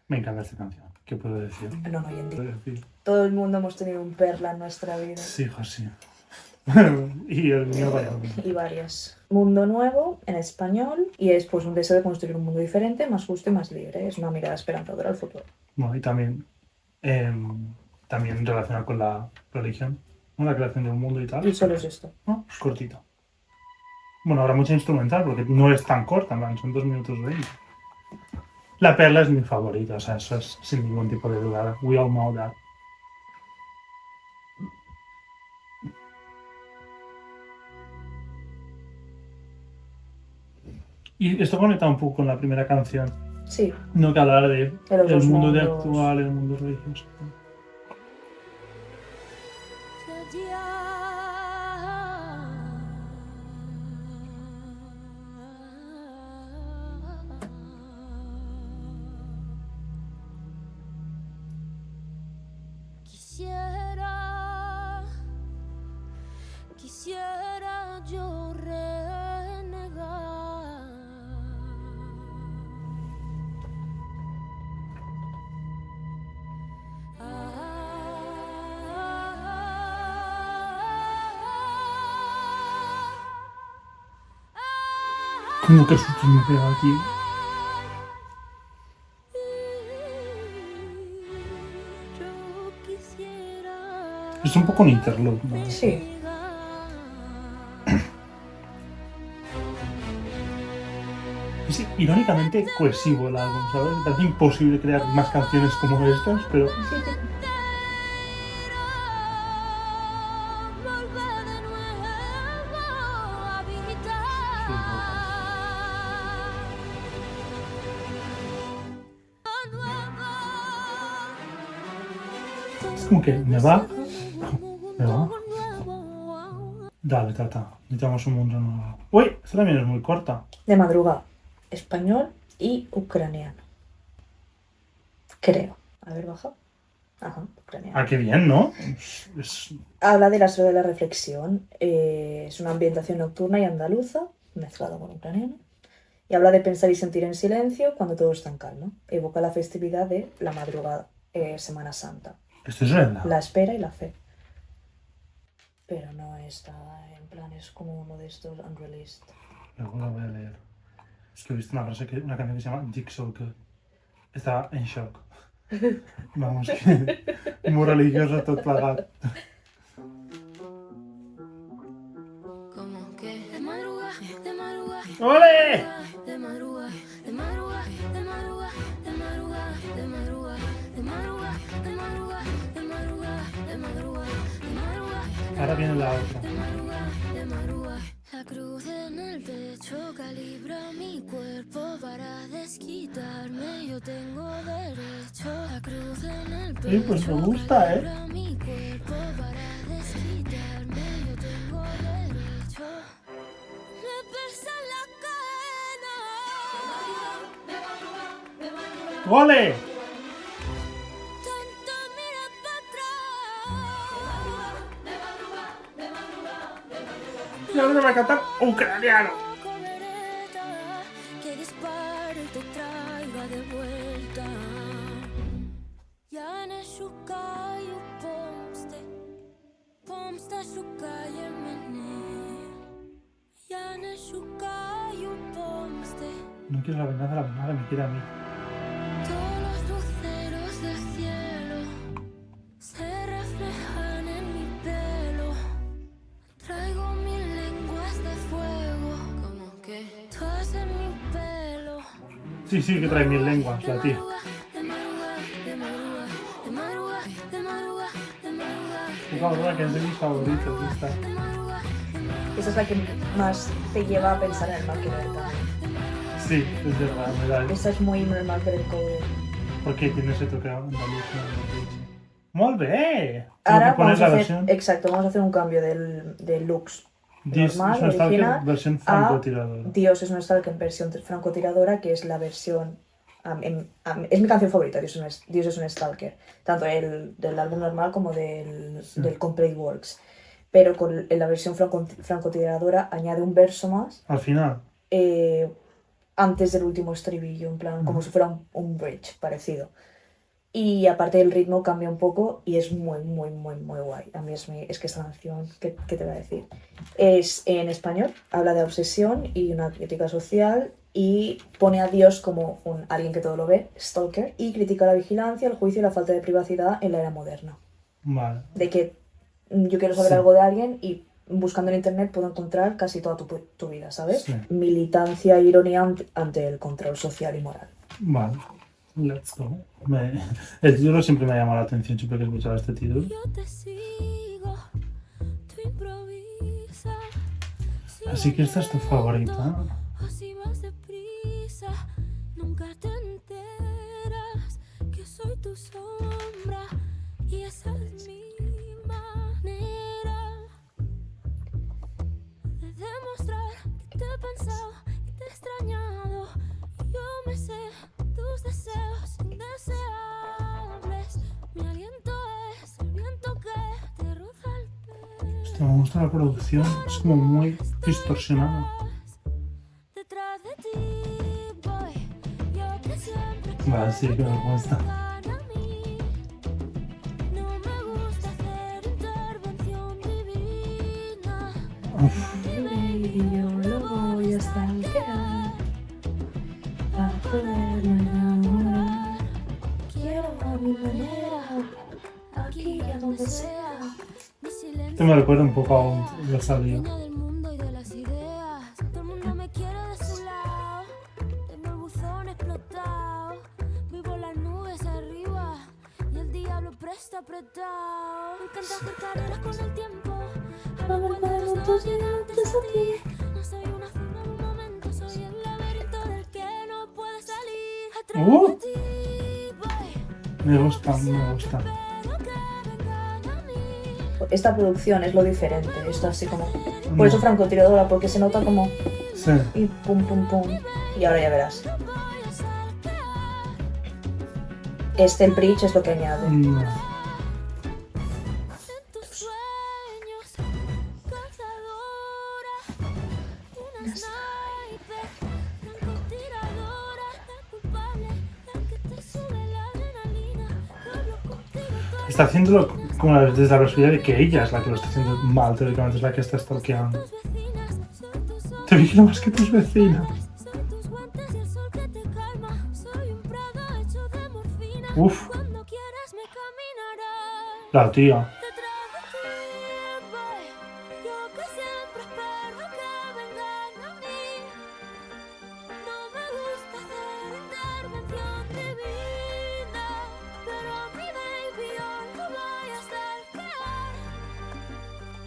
[SPEAKER 1] Me encanta esta canción. ¿Qué puedo decir?
[SPEAKER 2] No, hoy en
[SPEAKER 1] ¿Qué puedo
[SPEAKER 2] día.
[SPEAKER 1] decir?
[SPEAKER 2] Todo el mundo hemos tenido un perla en nuestra vida.
[SPEAKER 1] Sí, hijo, sí. Y el mío vaya.
[SPEAKER 2] Y varias. Mundo nuevo, en español, y es pues un deseo de construir un mundo diferente, más justo y más libre. Es una mirada esperanzadora al futuro.
[SPEAKER 1] Bueno, y también relacionado con la religión, ¿no? La creación de un mundo y tal.
[SPEAKER 2] Y solo es esto.
[SPEAKER 1] ¿No? Es cortito. Bueno, habrá mucha instrumental porque no es tan corta, en plan, son 2 minutos 20. La perla es mi favorita, o sea, eso es sin ningún tipo de duda. We all know that. Y esto conecta un poco con la primera canción,
[SPEAKER 2] Sí,
[SPEAKER 1] no que hablar de
[SPEAKER 2] De los
[SPEAKER 1] el
[SPEAKER 2] dos
[SPEAKER 1] mundo de
[SPEAKER 2] mundos.
[SPEAKER 1] actual, el mundo religioso.
[SPEAKER 3] Quisiera yo renegar.
[SPEAKER 1] Como que susto me pega aquí.
[SPEAKER 3] Yo quisiera.
[SPEAKER 1] Es un poco un interlude, ¿no?
[SPEAKER 2] sí.
[SPEAKER 1] Es irónicamente cohesivo el álbum, ¿sabes? Me parece imposible crear más canciones como estas, pero
[SPEAKER 3] Volver de nuevo a habitar.
[SPEAKER 1] es como que me va. Me va. Dale, tata, necesitamos un mundo nuevo. Uy, esta también es muy corta.
[SPEAKER 2] De madrugada, español y ucraniano. Creo. A ver, baja. Ajá, ucraniano.
[SPEAKER 1] Ah, qué bien, ¿no?
[SPEAKER 2] Habla del astro de la reflexión. Es una ambientación nocturna y andaluza, mezclada con ucraniano. Y habla de pensar y sentir en silencio cuando todo está en calma. Evoca la festividad de la madrugada, Semana Santa.
[SPEAKER 1] Esto es verdad.
[SPEAKER 2] La espera y la fe. pero no está en plan, es como uno de estos unreleased.
[SPEAKER 1] Luego lo voy a leer. Es que he visto una canción que se llama Jigsaw Good. Estaba en shock. Vamos, que muy religioso todo plegat.
[SPEAKER 3] Como que de madrugada, de madrugada,
[SPEAKER 1] ¡Ole!
[SPEAKER 3] de madrugada, de madrugada, de madrugada, de madrugada, de madrugada, de madrugada, de madrugada, de madrugada, de madrugada, de madrugada.
[SPEAKER 1] Ahora viene la otra.
[SPEAKER 3] De madrugada, de madrugada. La cruz en el pecho calibra mi cuerpo para desquitarme. Yo tengo derecho. La cruz en el pecho
[SPEAKER 1] Pues me gusta,
[SPEAKER 3] calibra mi cuerpo para desquitarme. Yo tengo derecho. Me pesa la cadena.
[SPEAKER 1] ¡Ole!
[SPEAKER 3] Tanto mira para atrás.
[SPEAKER 1] Y ahora va a cantar ucraniano.
[SPEAKER 3] Cobereta que dispare y te traiga de vuelta. Я не шукаю помсти шукає мене. Я не шукаю помсти.
[SPEAKER 1] No quiero la venganza me quiere a mí.
[SPEAKER 3] Todos los luceros del cielo se reflejan en mi pelo. Traigo mil lenguas de fuego, como que todas en mi pelo.
[SPEAKER 1] Sí, que trae 1000 lenguas, la tía.
[SPEAKER 3] De madrugada, de madrugada, de madrugada, de madrugada, de madrugada,
[SPEAKER 1] Es la verdad que es de mis favoritos esta.
[SPEAKER 3] de madrugada.
[SPEAKER 2] Esa es la que más te lleva a pensar en el Marketer también.
[SPEAKER 1] Sí, es verdad, me da.
[SPEAKER 2] Esa es muy en el Marketer Code.
[SPEAKER 1] Porque tiene ese toque andaluz. ¡Molt bé!
[SPEAKER 2] Ahora
[SPEAKER 1] Tengo que poner
[SPEAKER 2] vamos a
[SPEAKER 1] la
[SPEAKER 2] hacer,
[SPEAKER 1] versión.
[SPEAKER 2] exacto, vamos a hacer un cambio del looks
[SPEAKER 1] This
[SPEAKER 2] normal,
[SPEAKER 1] es una Stalker
[SPEAKER 2] original,
[SPEAKER 1] versión
[SPEAKER 2] a
[SPEAKER 1] francotiradora.
[SPEAKER 2] Dios es un Stalker en versión francotiradora, que es la versión... es mi canción favorita, Dios es un Stalker. Tanto del álbum normal como del Complete Works. Pero en la versión francotiradora añade un verso más
[SPEAKER 1] Al final.
[SPEAKER 2] antes del último estribillo, en plan, como si fuera un bridge parecido. Y aparte el ritmo cambia un poco y es muy, muy, muy, muy guay. A mí es que esta canción, ¿qué te voy a decir? Es en español, habla de obsesión y una crítica social y pone a Dios como alguien que todo lo ve, stalker, y critica la vigilancia, el juicio y la falta de privacidad en la era moderna.
[SPEAKER 1] Vale.
[SPEAKER 2] De que yo quiero saber
[SPEAKER 1] Sí.
[SPEAKER 2] algo de alguien y buscando en internet puedo encontrar casi toda tu vida, ¿sabes?
[SPEAKER 1] Sí.
[SPEAKER 2] Militancia e ironía ante el control social y moral.
[SPEAKER 1] Vale. Let's go. El título siempre me ha llamado la atención, siempre que escuchaba este título.
[SPEAKER 3] Yo te sigo, tú improvisa.
[SPEAKER 1] Así que esta es tu favorita.
[SPEAKER 3] O si vas deprisa, nunca te enteras que soy tu sombra y esa es mi manera de demostrar que te he pensado y te he extrañado. Yo me sé tus deseos indeseables. Mi aliento es el viento que te roza el pelo.
[SPEAKER 1] Esto me gusta la producción, es como muy distorsionada.
[SPEAKER 3] Detrás de ti voy, yo que siempre
[SPEAKER 1] Vale, sí, que me gusta.
[SPEAKER 3] para mí. No me gusta hacer intervención divina.
[SPEAKER 2] Yo lo voy a stalkear para poderme enamorar. Quiero a mi manera, aquí y a donde sea.
[SPEAKER 3] Mi silencio
[SPEAKER 1] Esto me recuerda un poco a Rosalía.
[SPEAKER 3] dueña del mundo y de las ideas. Todo el mundo me quiere de su lado. Tengo el buzón explotado. Vivo las nubes arriba y el diablo presta apretado. Me encanta hacer carreras con el tiempo. A ver cuántos dos llegan antes a ti. No soy una zona en un momento, soy el laberinto del que no puede salir. A través de ti voy,
[SPEAKER 1] Me gusta, me gusta.
[SPEAKER 3] pero que vengan a mí.
[SPEAKER 2] Esta producción es lo diferente, esto así como... Por eso francotiradora, porque se nota como...
[SPEAKER 1] Sí.
[SPEAKER 2] Y pum, pum, pum. Y ahora ya verás.
[SPEAKER 3] Voy a saltar.
[SPEAKER 2] El bridge es lo que añade.
[SPEAKER 1] No.
[SPEAKER 3] En tus sueños, cazadora, una sniper, francotiradora, la culpable, la que te sube la adrenalina, que hablo contigo todo
[SPEAKER 1] Está haciéndolo como desde la perspectiva de que ella es la que lo está haciendo mal, teóricamente es la que está stalkeando.
[SPEAKER 3] tus vecinas, soy tu sol,
[SPEAKER 1] Te vigilo más que tus vecinas.
[SPEAKER 3] soy tus guantes y el sol que te calma. Soy un prado hecho de morfina.
[SPEAKER 1] Uf,
[SPEAKER 3] Cuando quieras me caminarás.
[SPEAKER 1] la tía.
[SPEAKER 3] Te trajo aquí, boy. Yo que siempre espero que vengan a mí. No me gusta hacer intervención divina, pero a mi baby yo no voy a stalkear.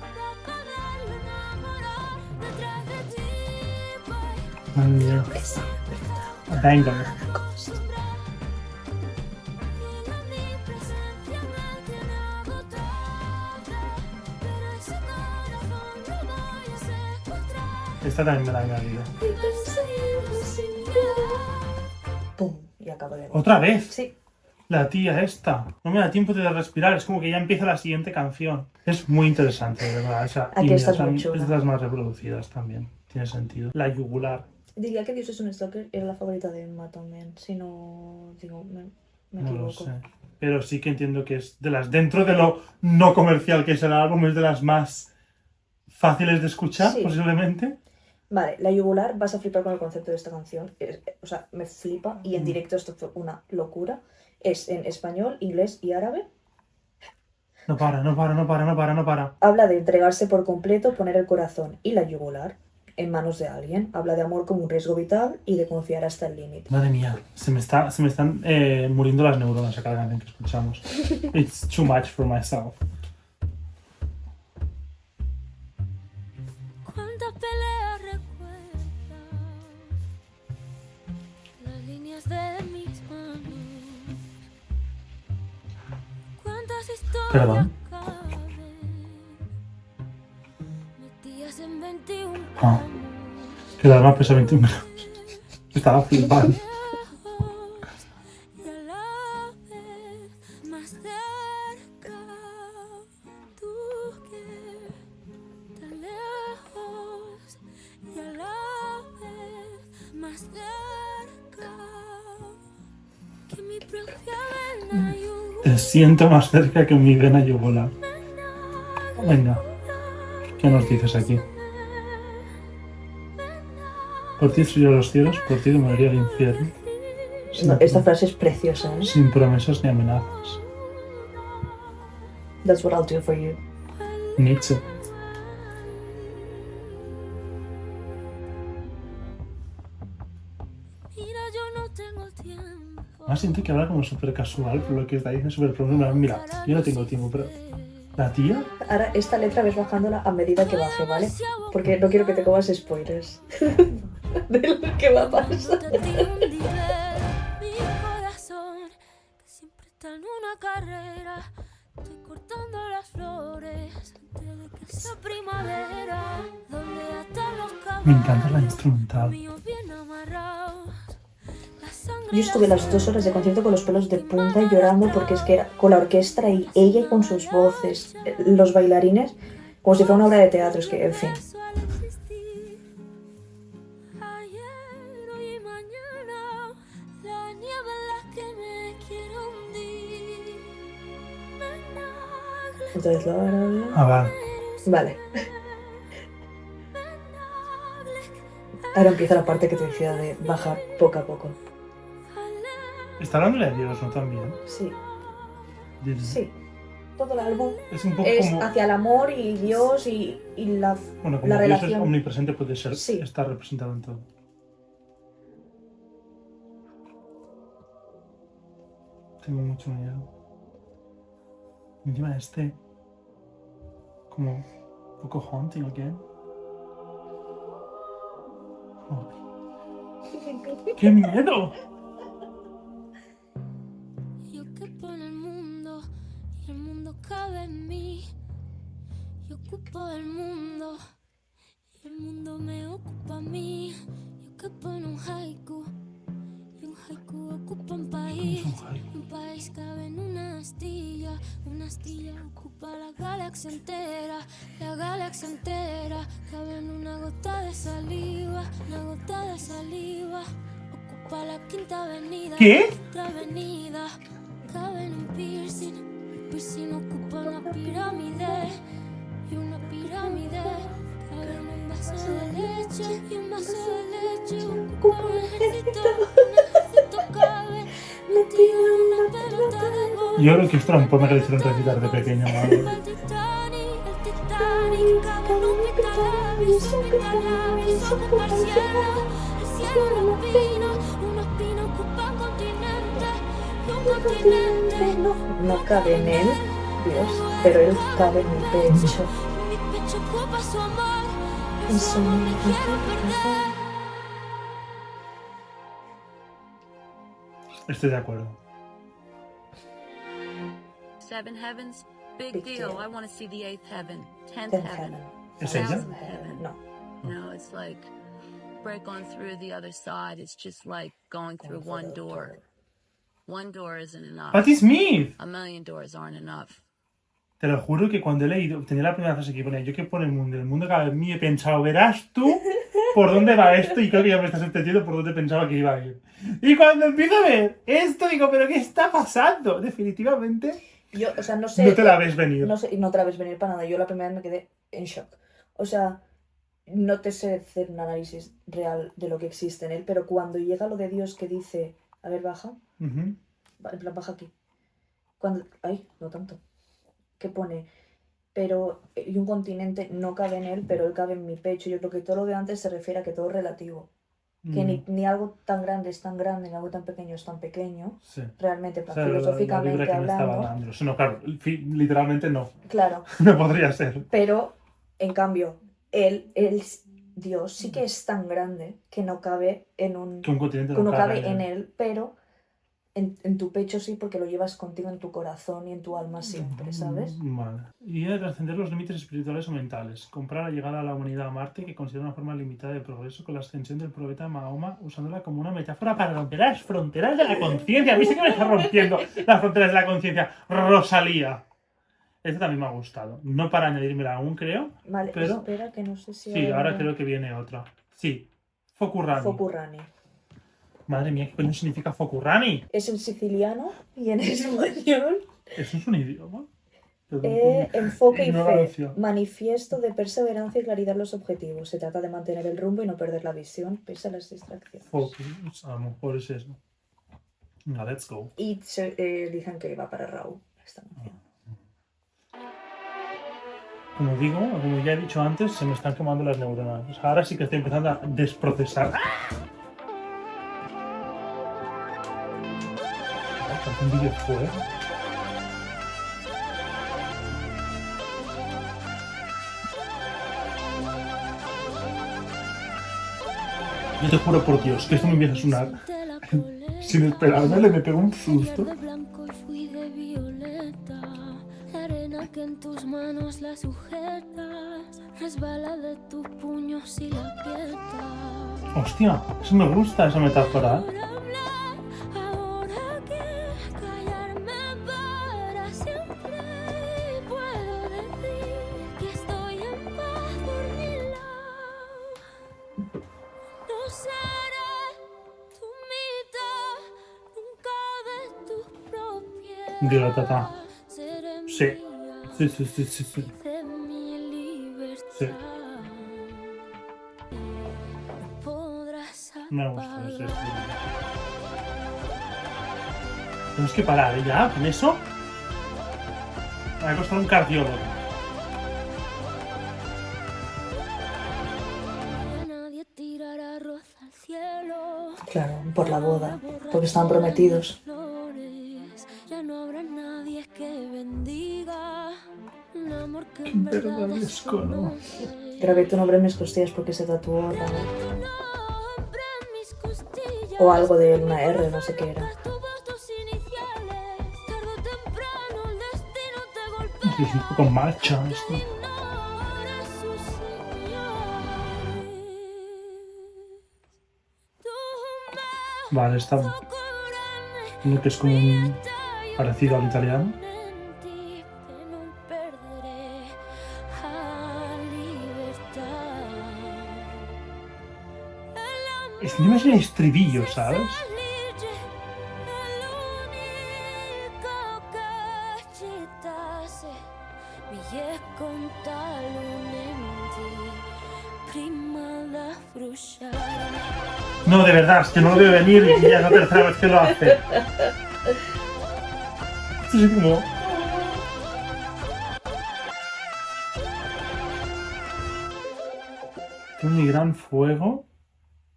[SPEAKER 3] Va a pagarlo enamorar detrás de ti, boy.
[SPEAKER 1] Madre mía.
[SPEAKER 2] Esa.
[SPEAKER 1] Venga.
[SPEAKER 3] Acostumbrar. Y la omnipresencia me tiene agotada, pero ese corazón lo voy a secuestrar.
[SPEAKER 1] Esta también me la he añadido.
[SPEAKER 2] Pum, y acabo de ver.
[SPEAKER 1] ¿Otra vez?
[SPEAKER 2] Sí,
[SPEAKER 1] La tía esta. No me da tiempo de respirar. Es como que ya empieza la siguiente canción. Es muy interesante, de verdad. Esa
[SPEAKER 2] Aquí
[SPEAKER 1] India
[SPEAKER 2] esta es muy
[SPEAKER 1] es
[SPEAKER 2] chula.
[SPEAKER 1] de las más reproducidas también. Tiene sentido. La yugular.
[SPEAKER 2] diría que Dios es un stalker era la favorita de Emma también. Si no, digo, me
[SPEAKER 1] No lo
[SPEAKER 2] equivoco.
[SPEAKER 1] sé. Pero sí que entiendo que es de las... Dentro de lo no comercial que es el álbum, es de las más fáciles de escuchar,
[SPEAKER 2] Sí.
[SPEAKER 1] posiblemente.
[SPEAKER 2] Vale, la yugular, vas a flipar con el concepto de esta canción. O sea, me flipa y en directo esto fue una locura. Es en español, inglés y árabe.
[SPEAKER 1] No para, no para, no para, no para, no para.
[SPEAKER 2] Habla de entregarse por completo, poner el corazón y la yugular en manos de alguien. Habla de amor como un riesgo vital y de confiar hasta el límite.
[SPEAKER 1] Madre mía, se me están muriendo las neuronas a cada canción que escuchamos. It's too much for myself.
[SPEAKER 3] ¿Cuántas peleas recuerdas? Las líneas de mis manos. ¿Cuántas historias
[SPEAKER 1] Perdón.
[SPEAKER 3] caben? Metidas en 21
[SPEAKER 1] Ah.
[SPEAKER 3] gramos.
[SPEAKER 1] Que el alma pesa 21 gramos. Estaba flipando.
[SPEAKER 3] Lejos y a la vez más cerca. Tú que tan lejos y a la vez más cerca que mi propia vena yugular.
[SPEAKER 1] Te siento más cerca que mi vena yugular. Venga, ¿qué nos dices aquí? Por ti destruyo los cielos, por ti demoraría el infierno.
[SPEAKER 2] No, esta frase es preciosa, ¿eh?
[SPEAKER 1] Sin promesas ni amenazas.
[SPEAKER 2] That's what I'll do for you.
[SPEAKER 1] Nietzsche.
[SPEAKER 3] Mira, yo no tengo tiempo.
[SPEAKER 1] Más siento que habla como súper casual, por lo que está diciendo súper profundo. Mira, yo no tengo tiempo, pero... ¿La tía?
[SPEAKER 2] Ahora, esta letra ves bajándola a medida que baje, ¿vale? Porque no quiero que te comas spoilers de lo que va a pasar.
[SPEAKER 3] Te di un nivel, mi corazón, que siempre está en una carrera. Estoy cortando las flores desde que sea primavera, donde hasta los caballos
[SPEAKER 1] Me encanta la instrumental.
[SPEAKER 3] míos bien amarrados. La sangre
[SPEAKER 2] Yo estuve las 2 horas de concierto con los pelos de punta llorando porque es que era con la orquesta y ella y con sus voces, los bailarines, como si fuera una obra de teatro, es que, en fin.
[SPEAKER 3] suele existir. Ayer, hoy y mañana, la nieve en la que me quiero hundir.
[SPEAKER 2] Entonces lo árabe...
[SPEAKER 1] Ah, vale.
[SPEAKER 2] Vale. Ahora empieza la parte que te decía de bajar poco a poco.
[SPEAKER 1] Está hablándole a Dios, ¿no? También.
[SPEAKER 2] Sí,
[SPEAKER 1] Dios.
[SPEAKER 2] sí. Todo el álbum
[SPEAKER 1] Es un poco
[SPEAKER 2] es
[SPEAKER 1] como...
[SPEAKER 2] hacia el amor y Dios y la...
[SPEAKER 1] Bueno, como
[SPEAKER 2] la
[SPEAKER 1] Dios es
[SPEAKER 2] relación.
[SPEAKER 1] omnipresente, puede ser,
[SPEAKER 2] Sí.
[SPEAKER 1] está representado en todo. Tengo mucho miedo. Encima como un poco haunting again. Ay, ¡qué miedo!
[SPEAKER 3] Yo quepo en el mundo y el mundo cabe en mí. Yo ocupo el mundo y el mundo me ocupa a mí. Yo quepo en un haiku y un haiku ocupa un país.
[SPEAKER 1] Es un haiku.
[SPEAKER 3] Un país cabe en una astilla ocupa la galaxia entera. La galaxia entera cabe en una gota de saliva. Una gota de saliva ocupa la quinta avenida.
[SPEAKER 1] ¿Qué?
[SPEAKER 3] Otra avenida cabe en un piercing. piscina ocupa una pirámide. Y una pirámide cabe en un vaso de leche. Y un vaso de leche ocupa un ejército. Un ejército cabe metido en una pelota de golf.
[SPEAKER 1] Yo creo que esto era un poema que le hicieron recitar de pequeño, madre.
[SPEAKER 3] El Titanic cabe en un pitalabios. Un pitalabios ocupa el cielo una espina ocupa un continente. Y un continente
[SPEAKER 2] No cabe en él, Dios, pero él cabe en mi pecho.
[SPEAKER 3] mi pecho ocupa su amor.
[SPEAKER 2] Y
[SPEAKER 3] Eso
[SPEAKER 2] su
[SPEAKER 3] no me
[SPEAKER 2] amor.
[SPEAKER 3] quiero perder.
[SPEAKER 1] Estoy de acuerdo.
[SPEAKER 6] Seven heavens, big
[SPEAKER 2] Big
[SPEAKER 6] deal.
[SPEAKER 2] deal.
[SPEAKER 6] I want to see the eighth heaven, tenth
[SPEAKER 2] Tenth
[SPEAKER 6] heaven.
[SPEAKER 2] heaven.
[SPEAKER 1] ¿Es ella?
[SPEAKER 6] Thousandth heaven.
[SPEAKER 2] No.
[SPEAKER 6] No, it's like break on through the other side. It's just like going through one door. One door isn't enough.
[SPEAKER 1] ¡Patti Smith!
[SPEAKER 6] A million doors aren't enough.
[SPEAKER 1] Te lo juro que cuando he leído, tenía la primera frase que ponía, yo que por el mundo cada vez mío he pensado, verás tú por dónde va esto, y creo que ya me estás entendiendo por dónde pensaba que iba a ir. Y cuando empiezo a ver esto, digo, ¿pero qué está pasando? Definitivamente
[SPEAKER 2] Yo, o sea, no sé.
[SPEAKER 1] no te la ves venir.
[SPEAKER 2] No sé, y no te la ves venir para nada. Yo la primera vez me quedé en shock. O sea, no te sé hacer un análisis real de lo que existe en él, pero cuando llega lo de Dios que dice, a ver, baja,
[SPEAKER 1] Ujú.
[SPEAKER 2] en plan, baja aquí. Cuando, ay, no tanto. Que pone, pero, y un continente no cabe en él, pero él cabe en mi pecho. Yo creo que todo lo de antes se refiere a que todo es relativo. Que ni algo tan grande es tan grande, ni algo tan pequeño es tan pequeño.
[SPEAKER 1] Sí.
[SPEAKER 2] Realmente,
[SPEAKER 1] O sea, la
[SPEAKER 2] filosóficamente
[SPEAKER 1] vibra que me estaba
[SPEAKER 2] hablando.
[SPEAKER 1] dando. Eso no, claro, literalmente no.
[SPEAKER 2] Claro.
[SPEAKER 1] No podría ser.
[SPEAKER 2] Pero, en cambio, Dios sí que es tan grande que no cabe en un...
[SPEAKER 1] Que un continente
[SPEAKER 2] que no cabe
[SPEAKER 1] cabe
[SPEAKER 2] en él, pero en tu pecho sí, porque lo llevas contigo en tu corazón y en tu alma siempre, ¿sabes?
[SPEAKER 1] Vale. Y de trascender los límites espirituales o mentales. Compara la llegada a la humanidad a Marte, que considera una forma limitada de progreso, con la ascensión del profeta Mahoma, usándola como una metáfora para romper las fronteras de la conciencia. A mí sí que me está rompiendo las fronteras de la conciencia. Rosalía. Este también me ha gustado. No para añadírmela aún, creo.
[SPEAKER 2] Vale,
[SPEAKER 1] Pero-
[SPEAKER 2] espera que no sé si...
[SPEAKER 1] Sí, ahora creo que viene otra. Sí. Fokurrani.
[SPEAKER 2] Fokurrani.
[SPEAKER 1] Madre mía, ¿qué coño significa Fokurrani?
[SPEAKER 2] Es en siciliano y en español.
[SPEAKER 1] ¿Eso es un idioma? Perdón,
[SPEAKER 2] Enfoque y fe.
[SPEAKER 1] ignorancia.
[SPEAKER 2] Manifiesto de perseverancia y claridad en los objetivos. Se trata de mantener el rumbo y no perder la visión pese a las distracciones.
[SPEAKER 1] Focus, a lo mejor es eso. Venga, let's go.
[SPEAKER 2] Y dicen que va para Raúl esta canción.
[SPEAKER 1] Como digo, como ya he dicho antes, se me están quemando las neuronas. O sea, ahora sí que estoy empezando a desprocesar. Parece un videojuego. Yo te juro por Dios que esto me empieza a sonar. Sin esperarme, me pegó un susto.
[SPEAKER 3] De blanco y fui de violeta. La arena que en tus manos la sujetas resbala de tus puños y la aprietas.
[SPEAKER 1] Hostia, eso me gusta, esa metáfora.
[SPEAKER 3] Ahora hablar, ahora que callarme para siempre. Puedo decir que estoy en paz por mi lado. No seré tu mitad, nunca de tus propiedades.
[SPEAKER 1] Dilo, tata.
[SPEAKER 3] Seré
[SPEAKER 1] Sí.
[SPEAKER 3] mía,
[SPEAKER 1] Sí, sí, sí, sí, sí.
[SPEAKER 3] de mi libertad.
[SPEAKER 1] Sí.
[SPEAKER 3] No podrás
[SPEAKER 1] Me gusta ese
[SPEAKER 3] apagar.
[SPEAKER 1] estilo. Tenemos que parar, ¿eh? ¿Ya? ¿Con eso? Me va a costar un cardiólogo.
[SPEAKER 3] Nadie tirará roza al cielo.
[SPEAKER 2] Claro, por la boda, porque estaban prometidos.
[SPEAKER 3] Flores, ya no habrá nadie que bendiga un amor que
[SPEAKER 1] Qué
[SPEAKER 3] en verdad
[SPEAKER 1] verdadesco, ¿no?
[SPEAKER 3] desconoce.
[SPEAKER 2] Grabé tu nombre en mis costillas porque se tatuó Raúl.
[SPEAKER 3] Tu nombre en mis costillas.
[SPEAKER 2] O algo de una R, no sé qué era.
[SPEAKER 3] Tu voz, tus iniciales. Tarde o temprano el destino te
[SPEAKER 1] Es
[SPEAKER 3] golpea.
[SPEAKER 1] un poco marcha esto.
[SPEAKER 3] Ignora sus señales. Tú
[SPEAKER 1] Vale, está
[SPEAKER 3] me
[SPEAKER 1] uno que es como un parecido al italiano.
[SPEAKER 3] en ti que no perderé a libertad.
[SPEAKER 1] Es que no es el estribillo, ¿sabes?
[SPEAKER 3] El único que chita. voglio contare un'enti prima da bruciare.
[SPEAKER 1] No, de verdad, es que no lo veo venir y ya es la tercera vez que lo hace. Esto es como... Con mi gran fuego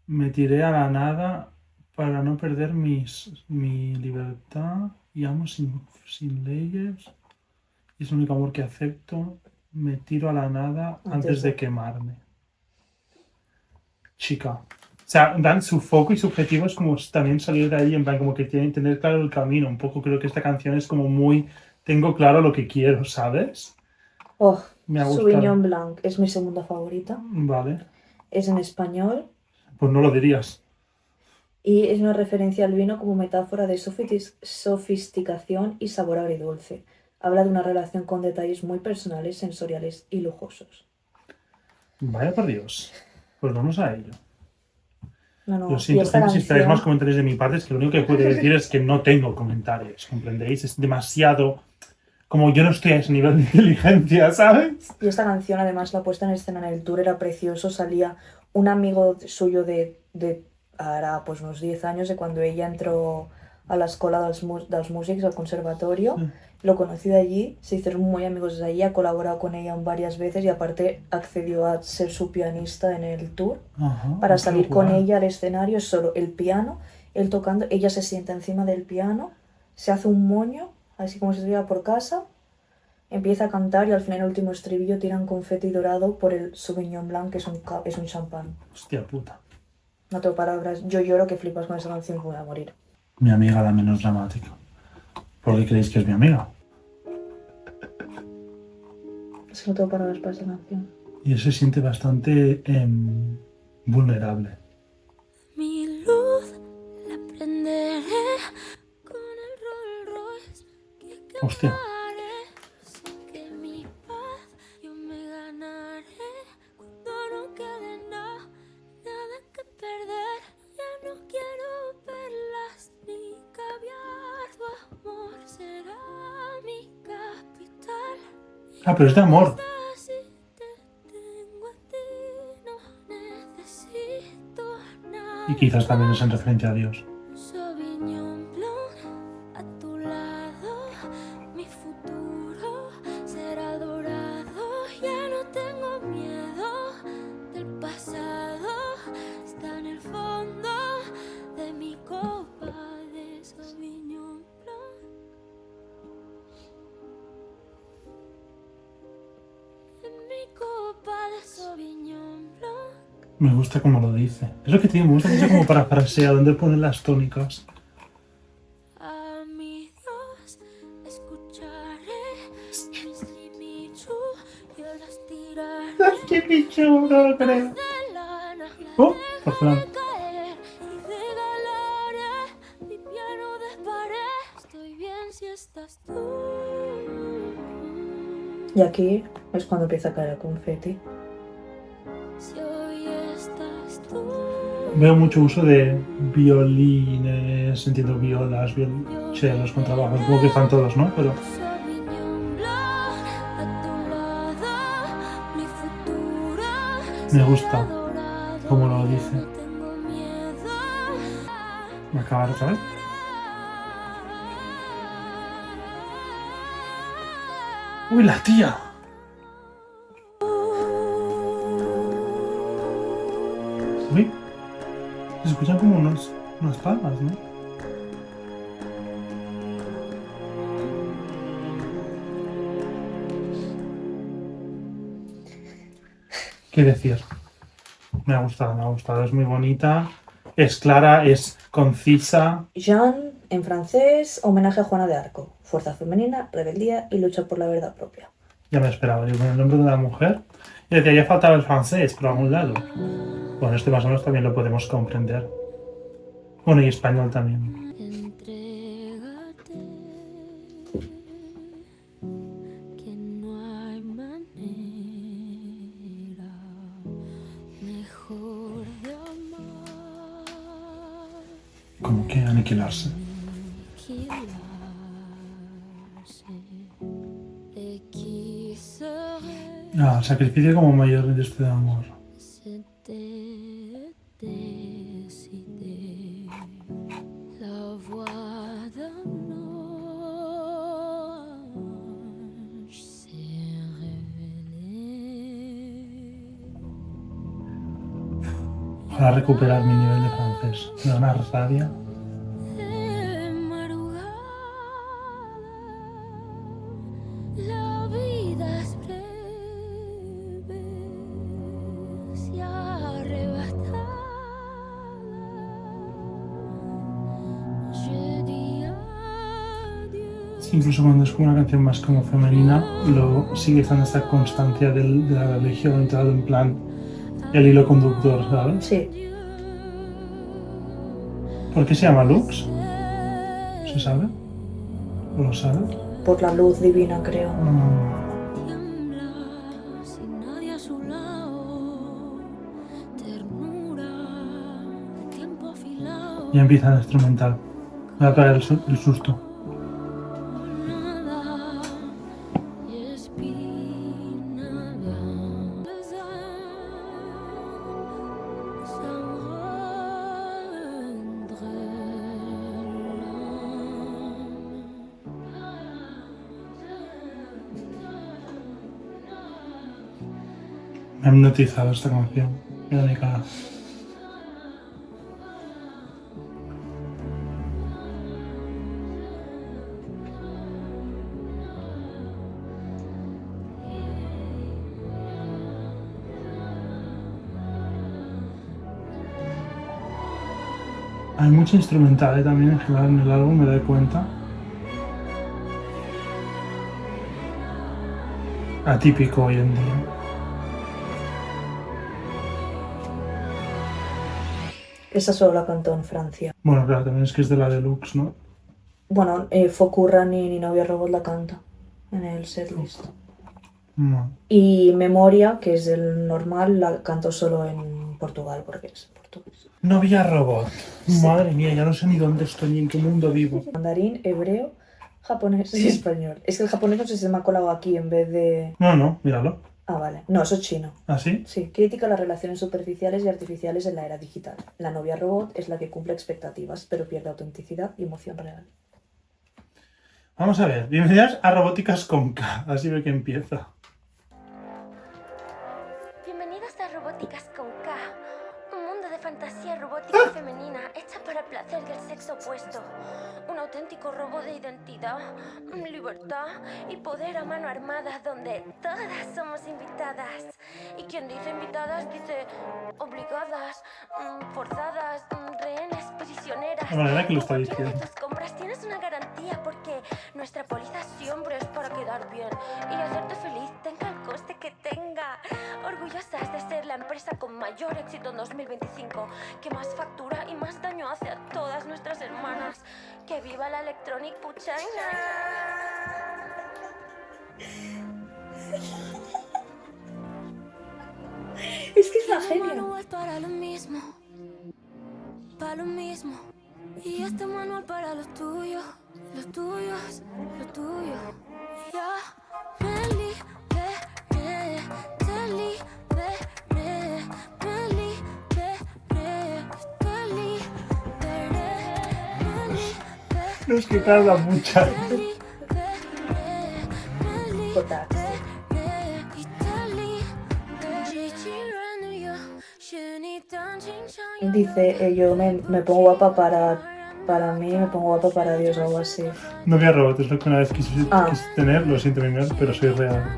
[SPEAKER 1] me tiré a la nada para no perder mi libertad y amo sin leyes. Y es el único amor que acepto. Me tiro a la nada antes de quemarme. Chica. O sea, Dan, su foco y su objetivo es como también salir de ahí, en plan, como que tienen que tener claro el camino. Un poco creo que esta canción es como muy... Tengo claro lo que quiero, ¿sabes?
[SPEAKER 2] Oh,
[SPEAKER 1] Me ha gustado.
[SPEAKER 2] Sauvignon Blanc es mi segunda favorita.
[SPEAKER 1] Vale.
[SPEAKER 2] Es en español
[SPEAKER 1] Pues no lo dirías.
[SPEAKER 2] y es una referencia al vino como metáfora de sofisticación y sabor agridulce. Habla de una relación con detalles muy personales, sensoriales y lujosos.
[SPEAKER 1] Vaya por Dios. Pues vamos a ello.
[SPEAKER 2] No,
[SPEAKER 1] Lo
[SPEAKER 2] y
[SPEAKER 1] siento,
[SPEAKER 2] esta
[SPEAKER 1] gente, si esperáis más
[SPEAKER 2] canción,
[SPEAKER 1] comentarios de mi parte, es que lo único que puedo decir es que no tengo comentarios, ¿comprendéis? Es demasiado... Como yo no estoy a ese nivel de inteligencia, ¿sabes?
[SPEAKER 2] y esta canción, además, la puesta en escena en el tour era precioso. Salía un amigo suyo de ahora pues unos 10 años, de cuando ella entró a la escuela dels músics, al conservatorio.
[SPEAKER 1] Sí.
[SPEAKER 2] Lo conocí de allí, se hicieron muy amigos desde allí, ha colaborado con ella varias veces y aparte accedió a ser su pianista en el tour.
[SPEAKER 1] Ajá,
[SPEAKER 2] Para
[SPEAKER 1] qué
[SPEAKER 2] salir con
[SPEAKER 1] guay.
[SPEAKER 2] ella al escenario es solo el piano, él tocando, ella se sienta encima del piano, se hace un moño, así como si estuviera por casa, empieza a cantar y al final el último estribillo tiran confeti dorado por el Sauvignon Blanc, que es un champán.
[SPEAKER 1] Hostia puta.
[SPEAKER 2] No tengo palabras, yo lloro que flipas con esa canción, voy a morir.
[SPEAKER 1] Mi amiga la menos dramática. ¿Por qué creéis que es mi amiga?
[SPEAKER 2] Es que no tengo palabras para esa canción.
[SPEAKER 1] Y él se siente bastante vulnerable.
[SPEAKER 3] Mi luz la prenderé con el Rolls Royce que
[SPEAKER 1] Hostia.
[SPEAKER 3] quemaré. Sé que mi paz yo me ganaré cuando no quede nada que perder. Ya no quiero perlas ni caviar, tu amor será mi capital.
[SPEAKER 1] Ah, pero es de amor.
[SPEAKER 3] Si te tengo a ti, no necesito nada.
[SPEAKER 1] Y quizás también es en referencia a Dios.
[SPEAKER 3] Sauvignon Blanc, a tu lado, mi futuro será dorado. Ya no tengo miedo del pasado, está en el fondo de mi copa de Sauvignon Blanc. En mi copa de Sauvignon Blanc.
[SPEAKER 1] Me gusta cómo lo dice. Es lo que tiene, me gusta mucho como parafrasea, donde pone las tónicas.
[SPEAKER 3] A mi Dios escucharé mis limichu, yo las tiraré
[SPEAKER 1] ¡Qué pichu! No lo creo.
[SPEAKER 3] de lana,
[SPEAKER 1] Oh,
[SPEAKER 3] la
[SPEAKER 1] porcelana.
[SPEAKER 3] dejaré caer y regalaré mi piano de pared. Estoy bien si estás tú.
[SPEAKER 2] Y aquí es cuando empieza a caer el confeti.
[SPEAKER 3] Si hoy estás tú.
[SPEAKER 1] Veo mucho uso de violines, entiendo violas, violonchelos, contrabajos, supongo que están todos, ¿no? Pero
[SPEAKER 3] Sauvignon Blanc, a tu lado, mi futuro
[SPEAKER 1] me gusta
[SPEAKER 3] será dorado.
[SPEAKER 1] cómo lo dice.
[SPEAKER 3] No tengo miedo.
[SPEAKER 1] ¿Me acabar otra vez? ¡Uy, la tía! Uy, se escuchan como unas palmas, ¿no? ¿Qué decir? Me ha gustado, es muy bonita, es clara, es concisa.
[SPEAKER 2] Jeanne, en francés, homenaje a Juana de Arco. Fuerza femenina, rebeldía y lucha por la verdad propia.
[SPEAKER 1] Ya me esperaba, yo con el nombre de la mujer. Y decía, ya faltaba el francés por algún lado. Bueno, este más o menos también lo podemos comprender. Bueno, y español también.
[SPEAKER 3] Entrégate, que no hay manera mejor de amar,
[SPEAKER 1] Como que aniquilarse.
[SPEAKER 3] aniquilarse. Te quise
[SPEAKER 1] Ah, sacrificio como mayor gesto de amor.
[SPEAKER 3] C'était décidé. La voix d'un ange s'est révélée.
[SPEAKER 1] Ojalá recuperar mi nivel de francés. Me da una rabia.
[SPEAKER 3] De madrugada, la vida es breve, se arrebatada. Je dis adiós.
[SPEAKER 1] Incluso cuando es como una canción más como femenina, luego sigue estando esta constancia de la religión entrado en plan el hilo conductor, ¿sabes?
[SPEAKER 2] Sí,
[SPEAKER 1] ¿Por qué se llama Lux? ¿Se sabe? ¿O lo sabe?
[SPEAKER 2] por la luz divina, creo.
[SPEAKER 3] Tiembla sin nadie a su lado, ternura de tiempo afilado.
[SPEAKER 1] Ya empieza el instrumental. Me va a pegar el susto.
[SPEAKER 3] Nada y espinada.
[SPEAKER 1] Me ha hipnotizado esta canción. Mira mi cara. Hay mucha instrumental también en general en el álbum, me doy cuenta. Atípico hoy en día.
[SPEAKER 2] Esa solo la cantó en Francia.
[SPEAKER 1] Bueno, claro, también es que es de la Deluxe, ¿no?
[SPEAKER 2] Bueno, Fokurra ni Novia Robot la canta en el setlist.
[SPEAKER 1] No.
[SPEAKER 2] Y Memoria, que es el normal, la cantó solo en Portugal, porque es portugués.
[SPEAKER 1] Novia Robot. Madre mía, ya no sé ni dónde estoy ni en qué mundo vivo.
[SPEAKER 2] Mandarín, hebreo, japonés y español. Es que el japonés no sé si se me ha colado aquí en vez de...
[SPEAKER 1] No, míralo.
[SPEAKER 2] Ah, vale. No, eso es chino.
[SPEAKER 1] ¿Así?
[SPEAKER 2] Sí, critica las relaciones superficiales y artificiales en la era digital. La novia robot es la que cumple expectativas, pero pierde autenticidad y emoción real.
[SPEAKER 1] Vamos a ver. Bienvenidas a Robóticas con K. Así ve que empieza.
[SPEAKER 3] Bienvenidos a Robóticas con K, un mundo de fantasía robótica femenina hecha para el placer del sexo opuesto. Un auténtico robo de identidad, libertad y poder a mano armada donde todas somos invitadas. Y quien dice invitadas dice obligadas, forzadas, rehenes, prisioneras.
[SPEAKER 1] La manera que lo está
[SPEAKER 3] Con cualquiera
[SPEAKER 1] diciendo.
[SPEAKER 3] de tus compras tienes una garantía porque nuestra póliza siempre es para quedar bien y hacerte feliz tenga el coste que tenga. Orgullosas de ser la empresa con mayor éxito en 2025, que más factura y más daño hace a todas nuestras hermanas. ¡Que viva la Electronic Puchina!
[SPEAKER 2] Es que es la
[SPEAKER 3] Este
[SPEAKER 2] genia.
[SPEAKER 3] manual para lo mismo, para lo mismo. Y este manual para los tuyos, los tuyos, los tuyos. Ya me liberé, te liberé, me liberé, te liberé, me liberé.
[SPEAKER 1] No es que tarda mucho.
[SPEAKER 2] Total. Dice, yo me pongo guapa para mí, me pongo guapa para Dios o algo así.
[SPEAKER 1] Novia Robot es lo que una vez quise
[SPEAKER 2] Ah.
[SPEAKER 1] tener. Lo siento, mi amor, pero soy real.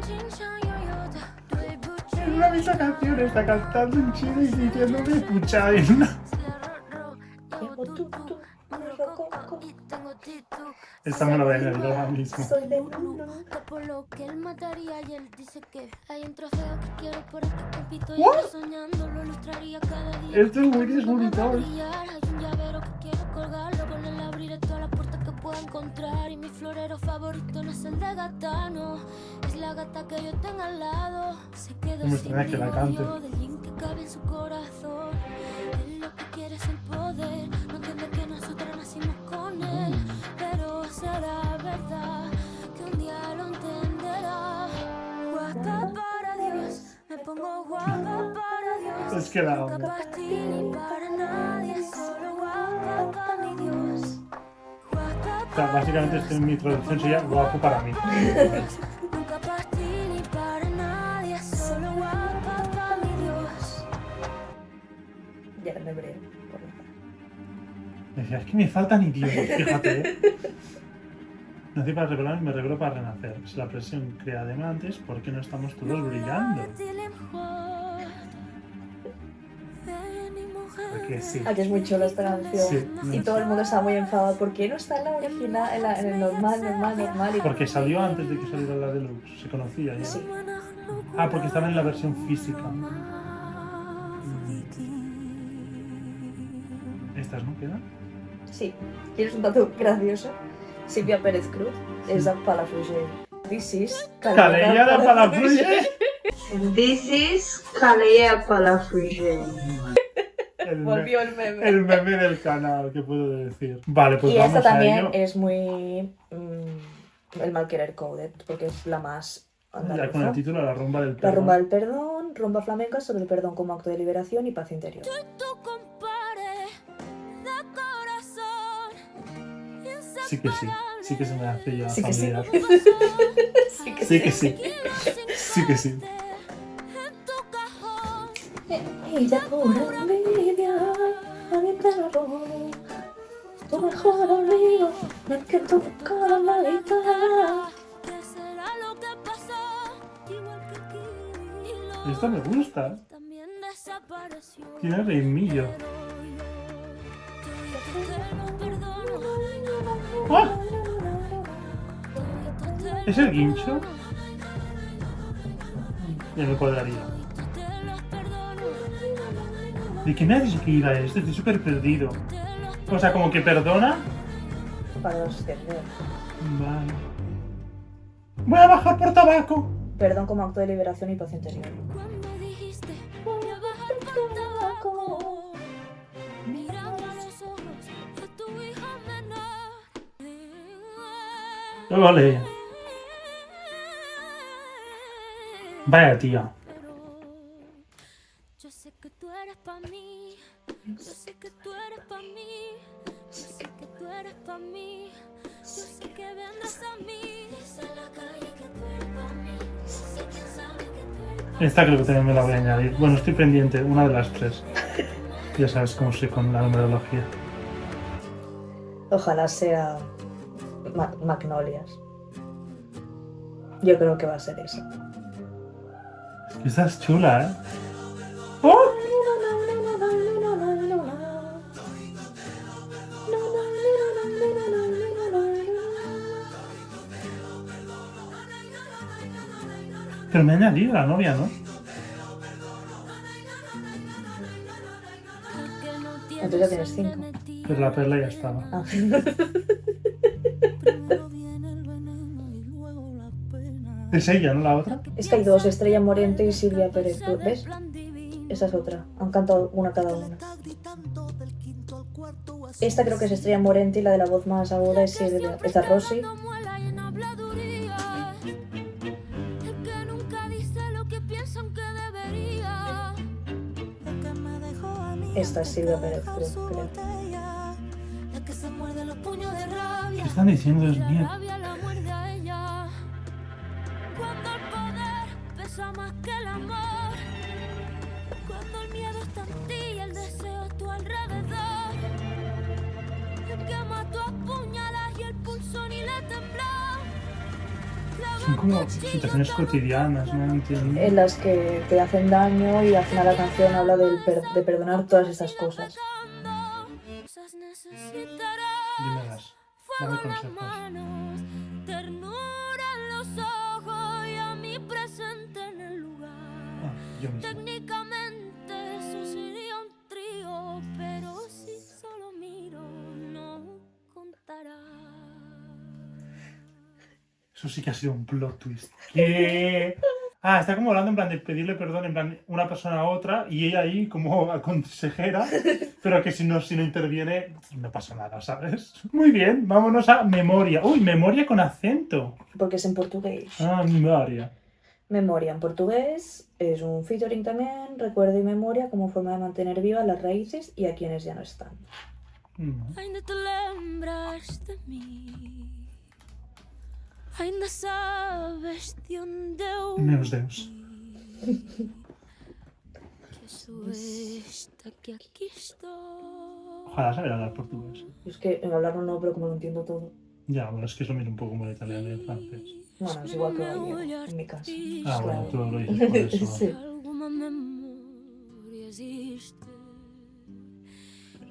[SPEAKER 1] Es una misma canción, está cantando en chino y diciéndome puchaina. Esta me la voy a añadir ahora mismo.
[SPEAKER 2] Soy de Lulu.
[SPEAKER 3] Por lo que él mataría y él dice que hay un trofeo que quiero por el que compito y
[SPEAKER 1] What?
[SPEAKER 3] estoy soñando, lo ilustraría cada día.
[SPEAKER 1] Esto es muy desbonitado.
[SPEAKER 3] Hay un llavero que quiero colgarlo, con él abriré todas las puertas que pueda encontrar. Y mi florero favorito no es el de gata, no, es la gata que yo tengo al lado. Se quedó
[SPEAKER 1] No me
[SPEAKER 3] sin
[SPEAKER 1] extraña que la cante.
[SPEAKER 3] digo del link que cabe en su corazón. Él lo que quiere es el poder, no entiende que nosotros nacimos con él. Pero será verdad que un día lo entenderá. Guapa para Dios.
[SPEAKER 1] Es que la
[SPEAKER 3] Nunca
[SPEAKER 1] amo.
[SPEAKER 3] para ti ni para nadie, solo guapa para mi Dios. Guapa
[SPEAKER 1] O sea, básicamente es que mi traducción sería guapo para mí.
[SPEAKER 3] Nunca para ti ni para nadie, solo guapa para mi Dios.
[SPEAKER 2] Ya me breo por la cara.
[SPEAKER 1] Decía, es que me faltan idiomas, fíjate. Nací para revelar y me revelo para renacer. Si la presión crea diamantes, ¿por qué no estamos todos brillando? Porque sí.
[SPEAKER 2] Ah, que es muy chula esta canción.
[SPEAKER 1] Sí,
[SPEAKER 2] Y todo el mundo está muy enfadado. ¿Por qué no está en la original, en el normal? Y
[SPEAKER 1] Porque salió antes de que saliera la deluxe, se conocía ya.
[SPEAKER 2] Sí.
[SPEAKER 1] Ah, porque estaba en la versión física. Estas no quedan.
[SPEAKER 2] Sí. ¿Quieres un dato gracioso? Silvia Pérez Cruz es la Palafrugell. This is
[SPEAKER 1] Calella de Palafrugell.
[SPEAKER 7] This is Calella Palafrugell.
[SPEAKER 2] Volvió el meme.
[SPEAKER 1] El meme del canal, ¿qué puedo decir? Vale, pues
[SPEAKER 2] Y
[SPEAKER 1] vamos
[SPEAKER 2] esta
[SPEAKER 1] a
[SPEAKER 2] también
[SPEAKER 1] ello.
[SPEAKER 2] es muy... el Malquerer Coded, porque es la más
[SPEAKER 1] Ya con
[SPEAKER 2] andaluza.
[SPEAKER 1] el título La rumba del
[SPEAKER 2] La
[SPEAKER 1] perro.
[SPEAKER 2] rumba del perdón, rumba flamenca sobre el perdón como acto de liberación y paz interior.
[SPEAKER 3] Tu compare de corazón.
[SPEAKER 1] Sí que sí, sí que se me hace ya
[SPEAKER 2] Sí que sí.
[SPEAKER 1] familiar.
[SPEAKER 2] Sí que
[SPEAKER 1] Sí que sí, sí que sí.
[SPEAKER 3] En tu cajón.
[SPEAKER 2] Ella por envidia a mi perro. Tu mejor amigo, el que toca la guitarra.
[SPEAKER 3] ¿Qué será lo que pasó? Igual que aquí. Y lo
[SPEAKER 1] Esta me gusta.
[SPEAKER 3] también desapareció.
[SPEAKER 1] Tiene ritmillo. ¡Ah! ¿Es el guincho? Ya me cuadraría. ¿De qué me has dicho que iba esto? Estoy súper perdido. O sea, como que perdona.
[SPEAKER 2] Para los que
[SPEAKER 1] Vale. Voy a bajar por tabaco.
[SPEAKER 2] perdón como acto de liberación y paz interior.
[SPEAKER 3] Cuando dijiste voy a bajar por tabaco, mirando a los ojos de tu hija menor.
[SPEAKER 1] Vale. Vaya tía.
[SPEAKER 3] Pero yo sé que tú eres pa' mí. Yo sé que tú eres pa' mí. Yo sé que tú eres pa' mí. Yo sé que vendrás a mí. Dice en la calle que tú eres pa' mí. Sé quién sabe que tú eres pa' mí.
[SPEAKER 1] Esta creo que también me la voy a añadir. Bueno, estoy pendiente, una de las tres. Ya sabes cómo soy con la numerología.
[SPEAKER 2] Ojalá sea Magnolias. Yo creo que va a ser esa.
[SPEAKER 1] Esta es chula, ¿eh? ¡Oh! Pero me ha añadido la novia, ¿no?
[SPEAKER 2] Entonces ya tienes 5.
[SPEAKER 1] Pero la perla ya estaba.
[SPEAKER 2] Ah.
[SPEAKER 1] Es ella, ¿no? La otra.
[SPEAKER 2] Es que hay dos, Estrella Morente y Silvia Pérez Cruz, ¿ves? Esa es otra. Han cantado una cada una. Esta creo que es Estrella Morente y la de la voz más aguda es Silvia. Esta es Rosy. Esta es Silvia Pérez Cruz, creo.
[SPEAKER 1] ¿Qué están diciendo? Es mío.
[SPEAKER 3] Cuando el poder pesa más que el amor, cuando el miedo está en ti y el deseo a tu alrededor, el que mató a puñalas y el pulso ni le tembló.
[SPEAKER 1] Son como situaciones cotidianas, no entiendo.
[SPEAKER 2] En las que te hacen daño y al final la canción habla de perdonar todas estas cosas.
[SPEAKER 1] Dímelas. Dame consejos.
[SPEAKER 3] Ternura en los ojos y a mí presente en el lugar.
[SPEAKER 1] Ah, yo mismo.
[SPEAKER 3] Técnicamente eso sería un trío, pero si solo miro no contará.
[SPEAKER 1] Eso sí que ha sido un plot twist. ¿Qué? Ah, está como hablando en plan de pedirle perdón en plan una persona a otra y ella ahí como consejera, pero que si no interviene no pasa nada, ¿sabes? Muy bien, vámonos a memoria. Uy, memoria con acento.
[SPEAKER 2] Porque es en portugués.
[SPEAKER 1] Ah, memoria.
[SPEAKER 2] Memoria en portugués es un featuring también, recuerdo y memoria como forma de mantener vivas las raíces y a quienes ya no están.
[SPEAKER 1] No.
[SPEAKER 3] Ainda te lembras de mí. Ainda sabes de onde eu
[SPEAKER 1] Meus Deus.
[SPEAKER 3] que sou esta que aquí estou.
[SPEAKER 1] Ojalá saber hablar portugués.
[SPEAKER 2] Yo es que en hablarlo no, pero como lo entiendo todo.
[SPEAKER 1] Ya, bueno, es que es lo mismo un poco como el italiano y el francés.
[SPEAKER 2] Bueno, es igual que gallego, en mi caso.
[SPEAKER 1] Ah, bueno,
[SPEAKER 2] Claro.
[SPEAKER 1] tú lo dices por eso.
[SPEAKER 2] Sí.
[SPEAKER 3] Alguma memoria existe.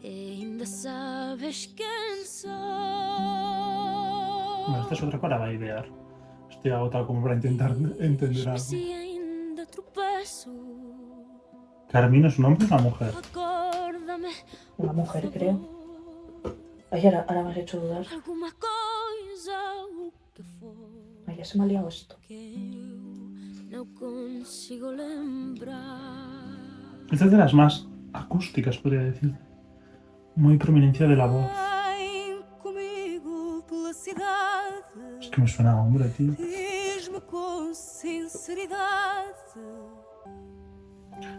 [SPEAKER 3] E ainda sabes quen sou.
[SPEAKER 1] Bueno, esta es otra para bailar. Estoy agotado como para intentar entender algo.
[SPEAKER 3] Si ainda tropeço.
[SPEAKER 1] Carmino es un hombre o una mujer.
[SPEAKER 3] Acórdame.
[SPEAKER 2] Una mujer, creo. Ay, ahora me has hecho dudar.
[SPEAKER 3] Alguma coisa o que for
[SPEAKER 2] Ay, ya se me ha liado esto.
[SPEAKER 3] que eu não consigo lembrar.
[SPEAKER 1] Esta es de las más acústicas, podría decir. Muy prominencia de la voz.
[SPEAKER 3] Vem comigo pela cidade.
[SPEAKER 1] Es que me suena a hombre, tío.
[SPEAKER 3] Diz-me com sinceridade.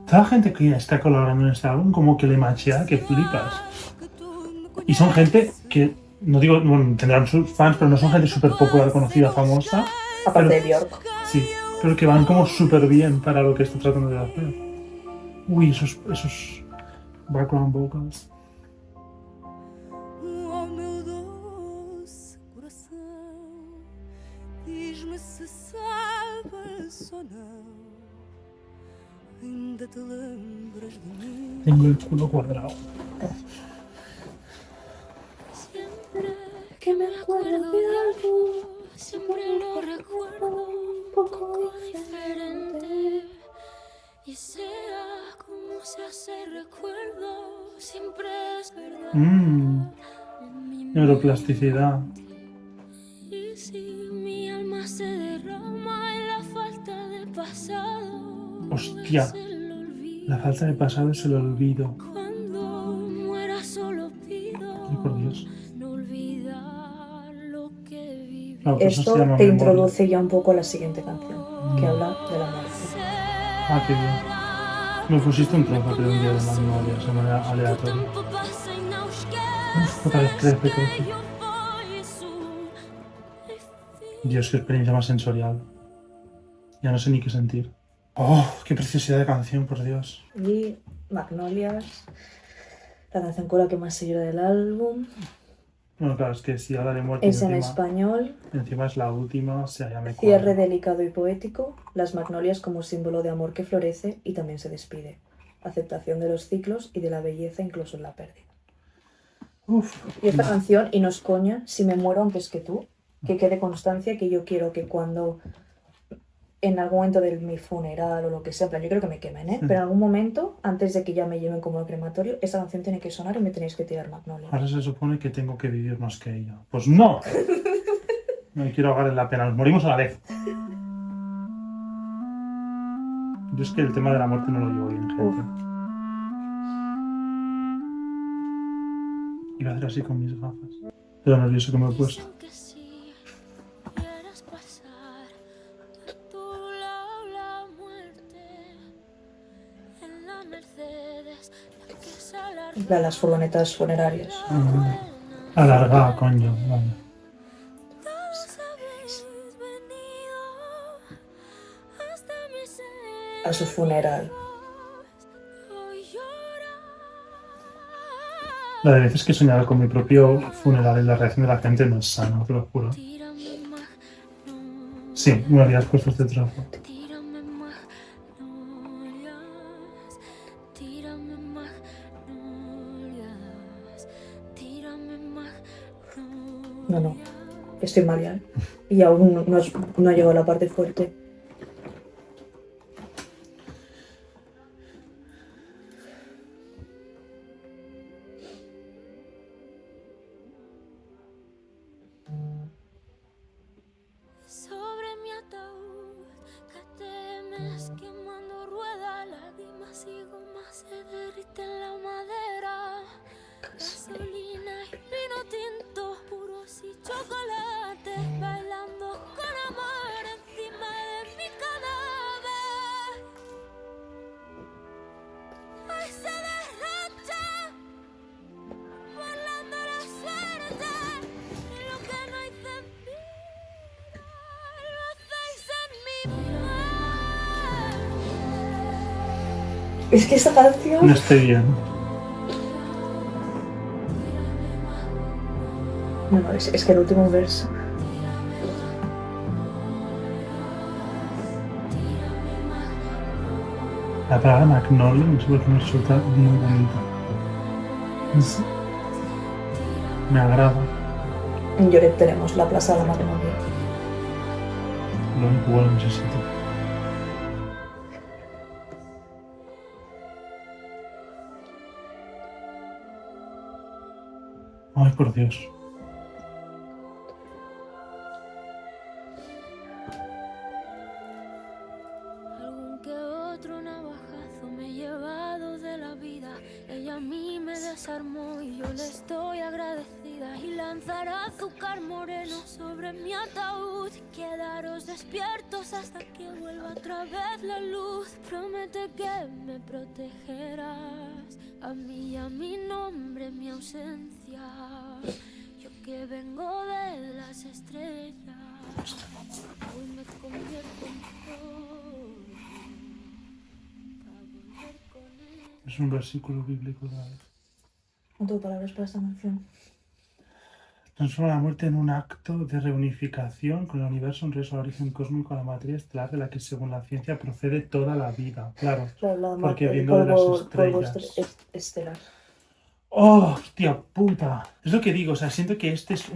[SPEAKER 1] Toda la gente que está colaborando en este álbum como que le machea que flipas.
[SPEAKER 3] Que tu me
[SPEAKER 1] Y son gente que, no digo, bueno, tendrán sus fans, pero no son gente súper popular, conocida, famosa.
[SPEAKER 2] Aparte de Bjork.
[SPEAKER 1] Sí, pero que van como súper bien para lo que está tratando de hacer. Uy, esos background vocals.
[SPEAKER 3] Oh meu doce coração, diz-me se sabes ou não. Ainda te lembras de mim?
[SPEAKER 1] Tengo el culo cuadrado.
[SPEAKER 3] Siempre que me acuerdo de algo, siempre lo recuerdo un poco diferente. Y sea como sea ese recuerdo, siempre es verdad. En mi
[SPEAKER 1] Neuroplasticidad.
[SPEAKER 3] Y si mi alma se derrama en la falta de pasado,
[SPEAKER 1] Hostia.
[SPEAKER 3] es el olvido.
[SPEAKER 1] La falta de pasado es el olvido.
[SPEAKER 3] Cuando muera solo pido
[SPEAKER 1] Ay, por Dios.
[SPEAKER 3] no olvidar lo que viví.
[SPEAKER 1] Claro, pues eso
[SPEAKER 2] Esto
[SPEAKER 1] se llama
[SPEAKER 2] te
[SPEAKER 1] memoria.
[SPEAKER 2] introduce ya un poco a la siguiente canción, que habla de la muerte.
[SPEAKER 1] Ah, qué bien. Me pusiste un trozo de un día de Magnolias de manera aleatoria. Uf, otra vez crece. Dios, qué experiencia más sensorial. Ya no sé ni qué sentir. ¡Oh, qué preciosidad de canción, por Dios!
[SPEAKER 2] Y Magnolias, la canción con la que más se llora del álbum,
[SPEAKER 1] Bueno, claro, es que si habla de muerte
[SPEAKER 2] es en
[SPEAKER 1] encima,
[SPEAKER 2] español.
[SPEAKER 1] encima es la última, o sea, ya me
[SPEAKER 2] Cierre
[SPEAKER 1] cuadra.
[SPEAKER 2] delicado y poético, las magnolias como símbolo de amor que florece y también se despide. Aceptación de los ciclos y de la belleza incluso en la pérdida.
[SPEAKER 1] Uf,
[SPEAKER 2] Y esta canción, y no es coña, si me muero antes que tú, que quede constancia que yo quiero que cuando en algún momento de mi funeral o lo que sea, en plan, yo creo que me quemen, ¿eh?
[SPEAKER 1] Sí.
[SPEAKER 2] Pero en algún momento, antes de que ya me lleven como al crematorio, esa canción tiene que sonar y me tenéis que tirar magnolia.
[SPEAKER 1] ahora se supone que tengo que vivir más que ella. ¡Pues no! Me quiero ahogar en la pena, nos morimos a la vez. Yo es que el tema de la muerte no lo llevo bien, gente. Iba a hacer así con mis gafas. Pero nervioso que me he puesto.
[SPEAKER 3] Que si quieras pasar de tu lado la muerte en la Mercedes, la que se alarga.
[SPEAKER 2] En plan, las furgonetas funerarias.
[SPEAKER 1] Alargada, coño. Vale.
[SPEAKER 3] Todos habéis venido hasta mi ser.
[SPEAKER 2] A su funeral.
[SPEAKER 3] Hoy llora.
[SPEAKER 1] La de veces que he soñado con mi propio funeral y la reacción de la gente no es sana, te lo juro.
[SPEAKER 3] Tírame magnolia.
[SPEAKER 1] Sí, me habías puesto este trozo.
[SPEAKER 3] Tírame magnolias, tírame magnolias, tírame magnolias.
[SPEAKER 2] No, estoy mal ya, ¿eh? Y aún no ha llegado a la parte fuerte.
[SPEAKER 3] Sobre mi ataúd que temes quemando rueda, lágrimas y goma se derriten la madera. Gasolina y vino tinto, puros y chocolates, bailando con amor encima de mi cadáver.
[SPEAKER 2] Es que esta canción...
[SPEAKER 1] No estoy bien.
[SPEAKER 2] No, es que el último verso...
[SPEAKER 1] La palabra magnolia, no sé por qué me resulta muy bonita. Me agrada.
[SPEAKER 2] En Lloret tenemos la Plaza de la Magnolia.
[SPEAKER 1] Lo único bueno en ese sitio. Ay, por Dios.
[SPEAKER 3] Algún que otro navajazo me he llevado de la vida. Ella a mí me desarmó y yo le estoy agradecida. Y lanzará azúcar moreno sobre mi ataúd. Quedaros despiertos hasta que vuelva otra vez la luz. Promete que me protegerás a mí y a mi nombre, mi ausencia. Yo que vengo de las estrellas, hoy me convierto en polvo para volver con él.
[SPEAKER 1] Es un versículo bíblico. ¿Vale?
[SPEAKER 2] No tengo palabras para esta canción.
[SPEAKER 1] Transforma la muerte en un acto de reunificación con el universo, un regreso al origen cósmico, a la materia estelar de la que, según la ciencia, procede toda la vida. Claro, porque vengo de las estrellas.
[SPEAKER 2] Estelar.
[SPEAKER 1] ¡Oh, hostia puta! Es lo que digo, o sea, siento que este es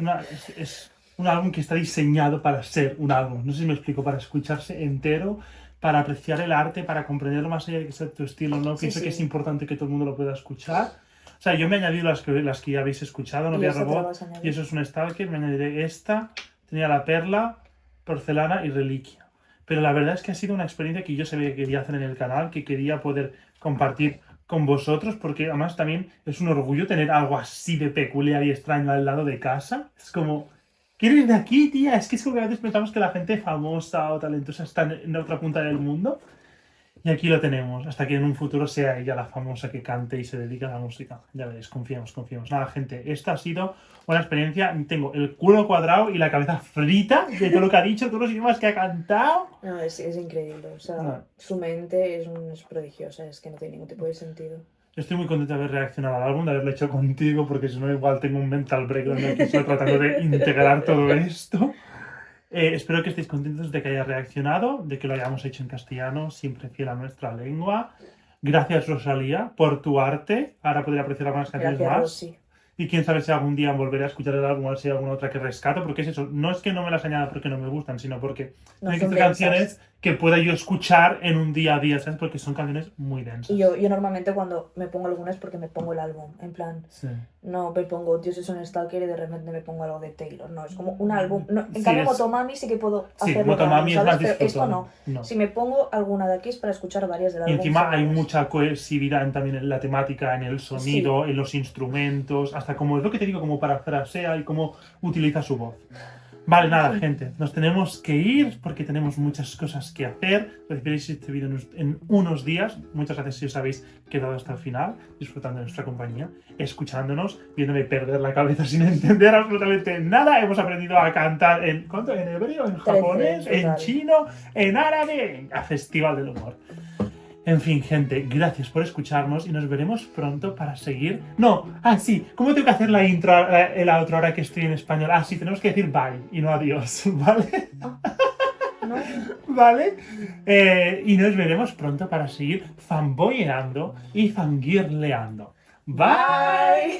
[SPEAKER 1] un álbum que está diseñado para ser un álbum. No sé si me explico, para escucharse entero, para apreciar el arte, para comprenderlo más allá de que sea tu estilo, ¿no?
[SPEAKER 2] Sí,
[SPEAKER 1] Pienso
[SPEAKER 2] sí.
[SPEAKER 1] que es importante que todo el mundo lo pueda escuchar. O sea, yo me he añadido las que ya habéis escuchado, No
[SPEAKER 2] Y
[SPEAKER 1] Vía
[SPEAKER 2] esta te la
[SPEAKER 1] Robot,
[SPEAKER 2] vas a añadir.
[SPEAKER 1] y eso es un Stalker, me añadiré esta, tenía La Perla, Porcelana y Reliquia. Pero la verdad es que ha sido una experiencia que yo sabía que quería hacer en el canal, que quería poder compartir con vosotros, porque además también es un orgullo tener algo así de peculiar y extraño al lado de casa. Es como, ¿qué eres de aquí, tía? Es que a veces pensamos que la gente famosa o talentosa está en otra punta del mundo. Y aquí lo tenemos, hasta que en un futuro sea ella la famosa que cante y se dedique a la música. Ya veréis, confiemos. Nada, gente, esta ha sido una experiencia. Tengo el culo cuadrado y la cabeza frita de todo lo que ha dicho, todos los idiomas que ha cantado.
[SPEAKER 2] No, es increíble. O sea,
[SPEAKER 1] No.
[SPEAKER 2] su mente es prodigiosa, es que no tiene ningún tipo de sentido.
[SPEAKER 1] Estoy muy contento de haber reaccionado al álbum, de haberlo hecho contigo, porque si no igual tengo un mental breakdown aquí estoy tratando de integrar todo esto. Espero que estéis contentos de que haya reaccionado, de que lo hayamos hecho en castellano, siempre fiel a nuestra lengua. Gracias, Rosalía, por tu arte. Ahora podré apreciar algunas canciones
[SPEAKER 2] Gracias,
[SPEAKER 1] más.
[SPEAKER 2] Rosy.
[SPEAKER 1] Y quién sabe si algún día volveré a escuchar el álbum o si hay alguna otra que rescato, porque es eso, no es que no me las añada porque no me gustan, sino porque
[SPEAKER 2] No
[SPEAKER 1] hay que
[SPEAKER 2] son
[SPEAKER 1] hacer
[SPEAKER 2] densas.
[SPEAKER 1] canciones que pueda yo escuchar en un día a día, ¿sabes? Porque son canciones muy densas.
[SPEAKER 2] Y yo normalmente cuando me pongo algunas porque me pongo el álbum, en plan,
[SPEAKER 1] Sí.
[SPEAKER 2] no me pongo Dios es un Stalker y de repente me pongo algo de Taylor, no, es como un álbum. No, en
[SPEAKER 1] Sí,
[SPEAKER 2] cambio
[SPEAKER 1] es-
[SPEAKER 2] Motomami sí que puedo
[SPEAKER 1] Sí,
[SPEAKER 2] hacerlo
[SPEAKER 1] Motomami es
[SPEAKER 2] ¿sabes?
[SPEAKER 1] más
[SPEAKER 2] Pero esto
[SPEAKER 1] disfrutable.
[SPEAKER 2] no.
[SPEAKER 1] No.
[SPEAKER 2] Si me pongo alguna de aquí es para escuchar varias del
[SPEAKER 1] Y
[SPEAKER 2] álbum.
[SPEAKER 1] encima hay
[SPEAKER 2] seguidas.
[SPEAKER 1] mucha cohesividad también en la temática, en el sonido, en los instrumentos, hasta como es lo que te digo, como parafrasea y cómo utiliza su voz. Vale, nada, gente, nos tenemos que ir porque tenemos muchas cosas que hacer. Recibiréis este vídeo en unos días. Muchas gracias si os habéis quedado hasta el final, disfrutando de nuestra compañía, escuchándonos, viéndome perder la cabeza sin entender absolutamente nada. Hemos aprendido a cantar en, ¿cuánto? ¿En hebreo? ¿En japonés? ¿En
[SPEAKER 2] total.
[SPEAKER 1] chino? ¿En árabe? A Festival del Humor. En fin, gente, gracias por escucharnos y nos veremos pronto para seguir... No, sí, ¿cómo tengo que hacer la intro, la otra hora que estoy en español? Sí, tenemos que decir bye y no adiós, ¿vale?
[SPEAKER 2] ¿No?
[SPEAKER 1] ¿Vale? Y nos veremos pronto para seguir fanboyeando y fangirleando. Bye.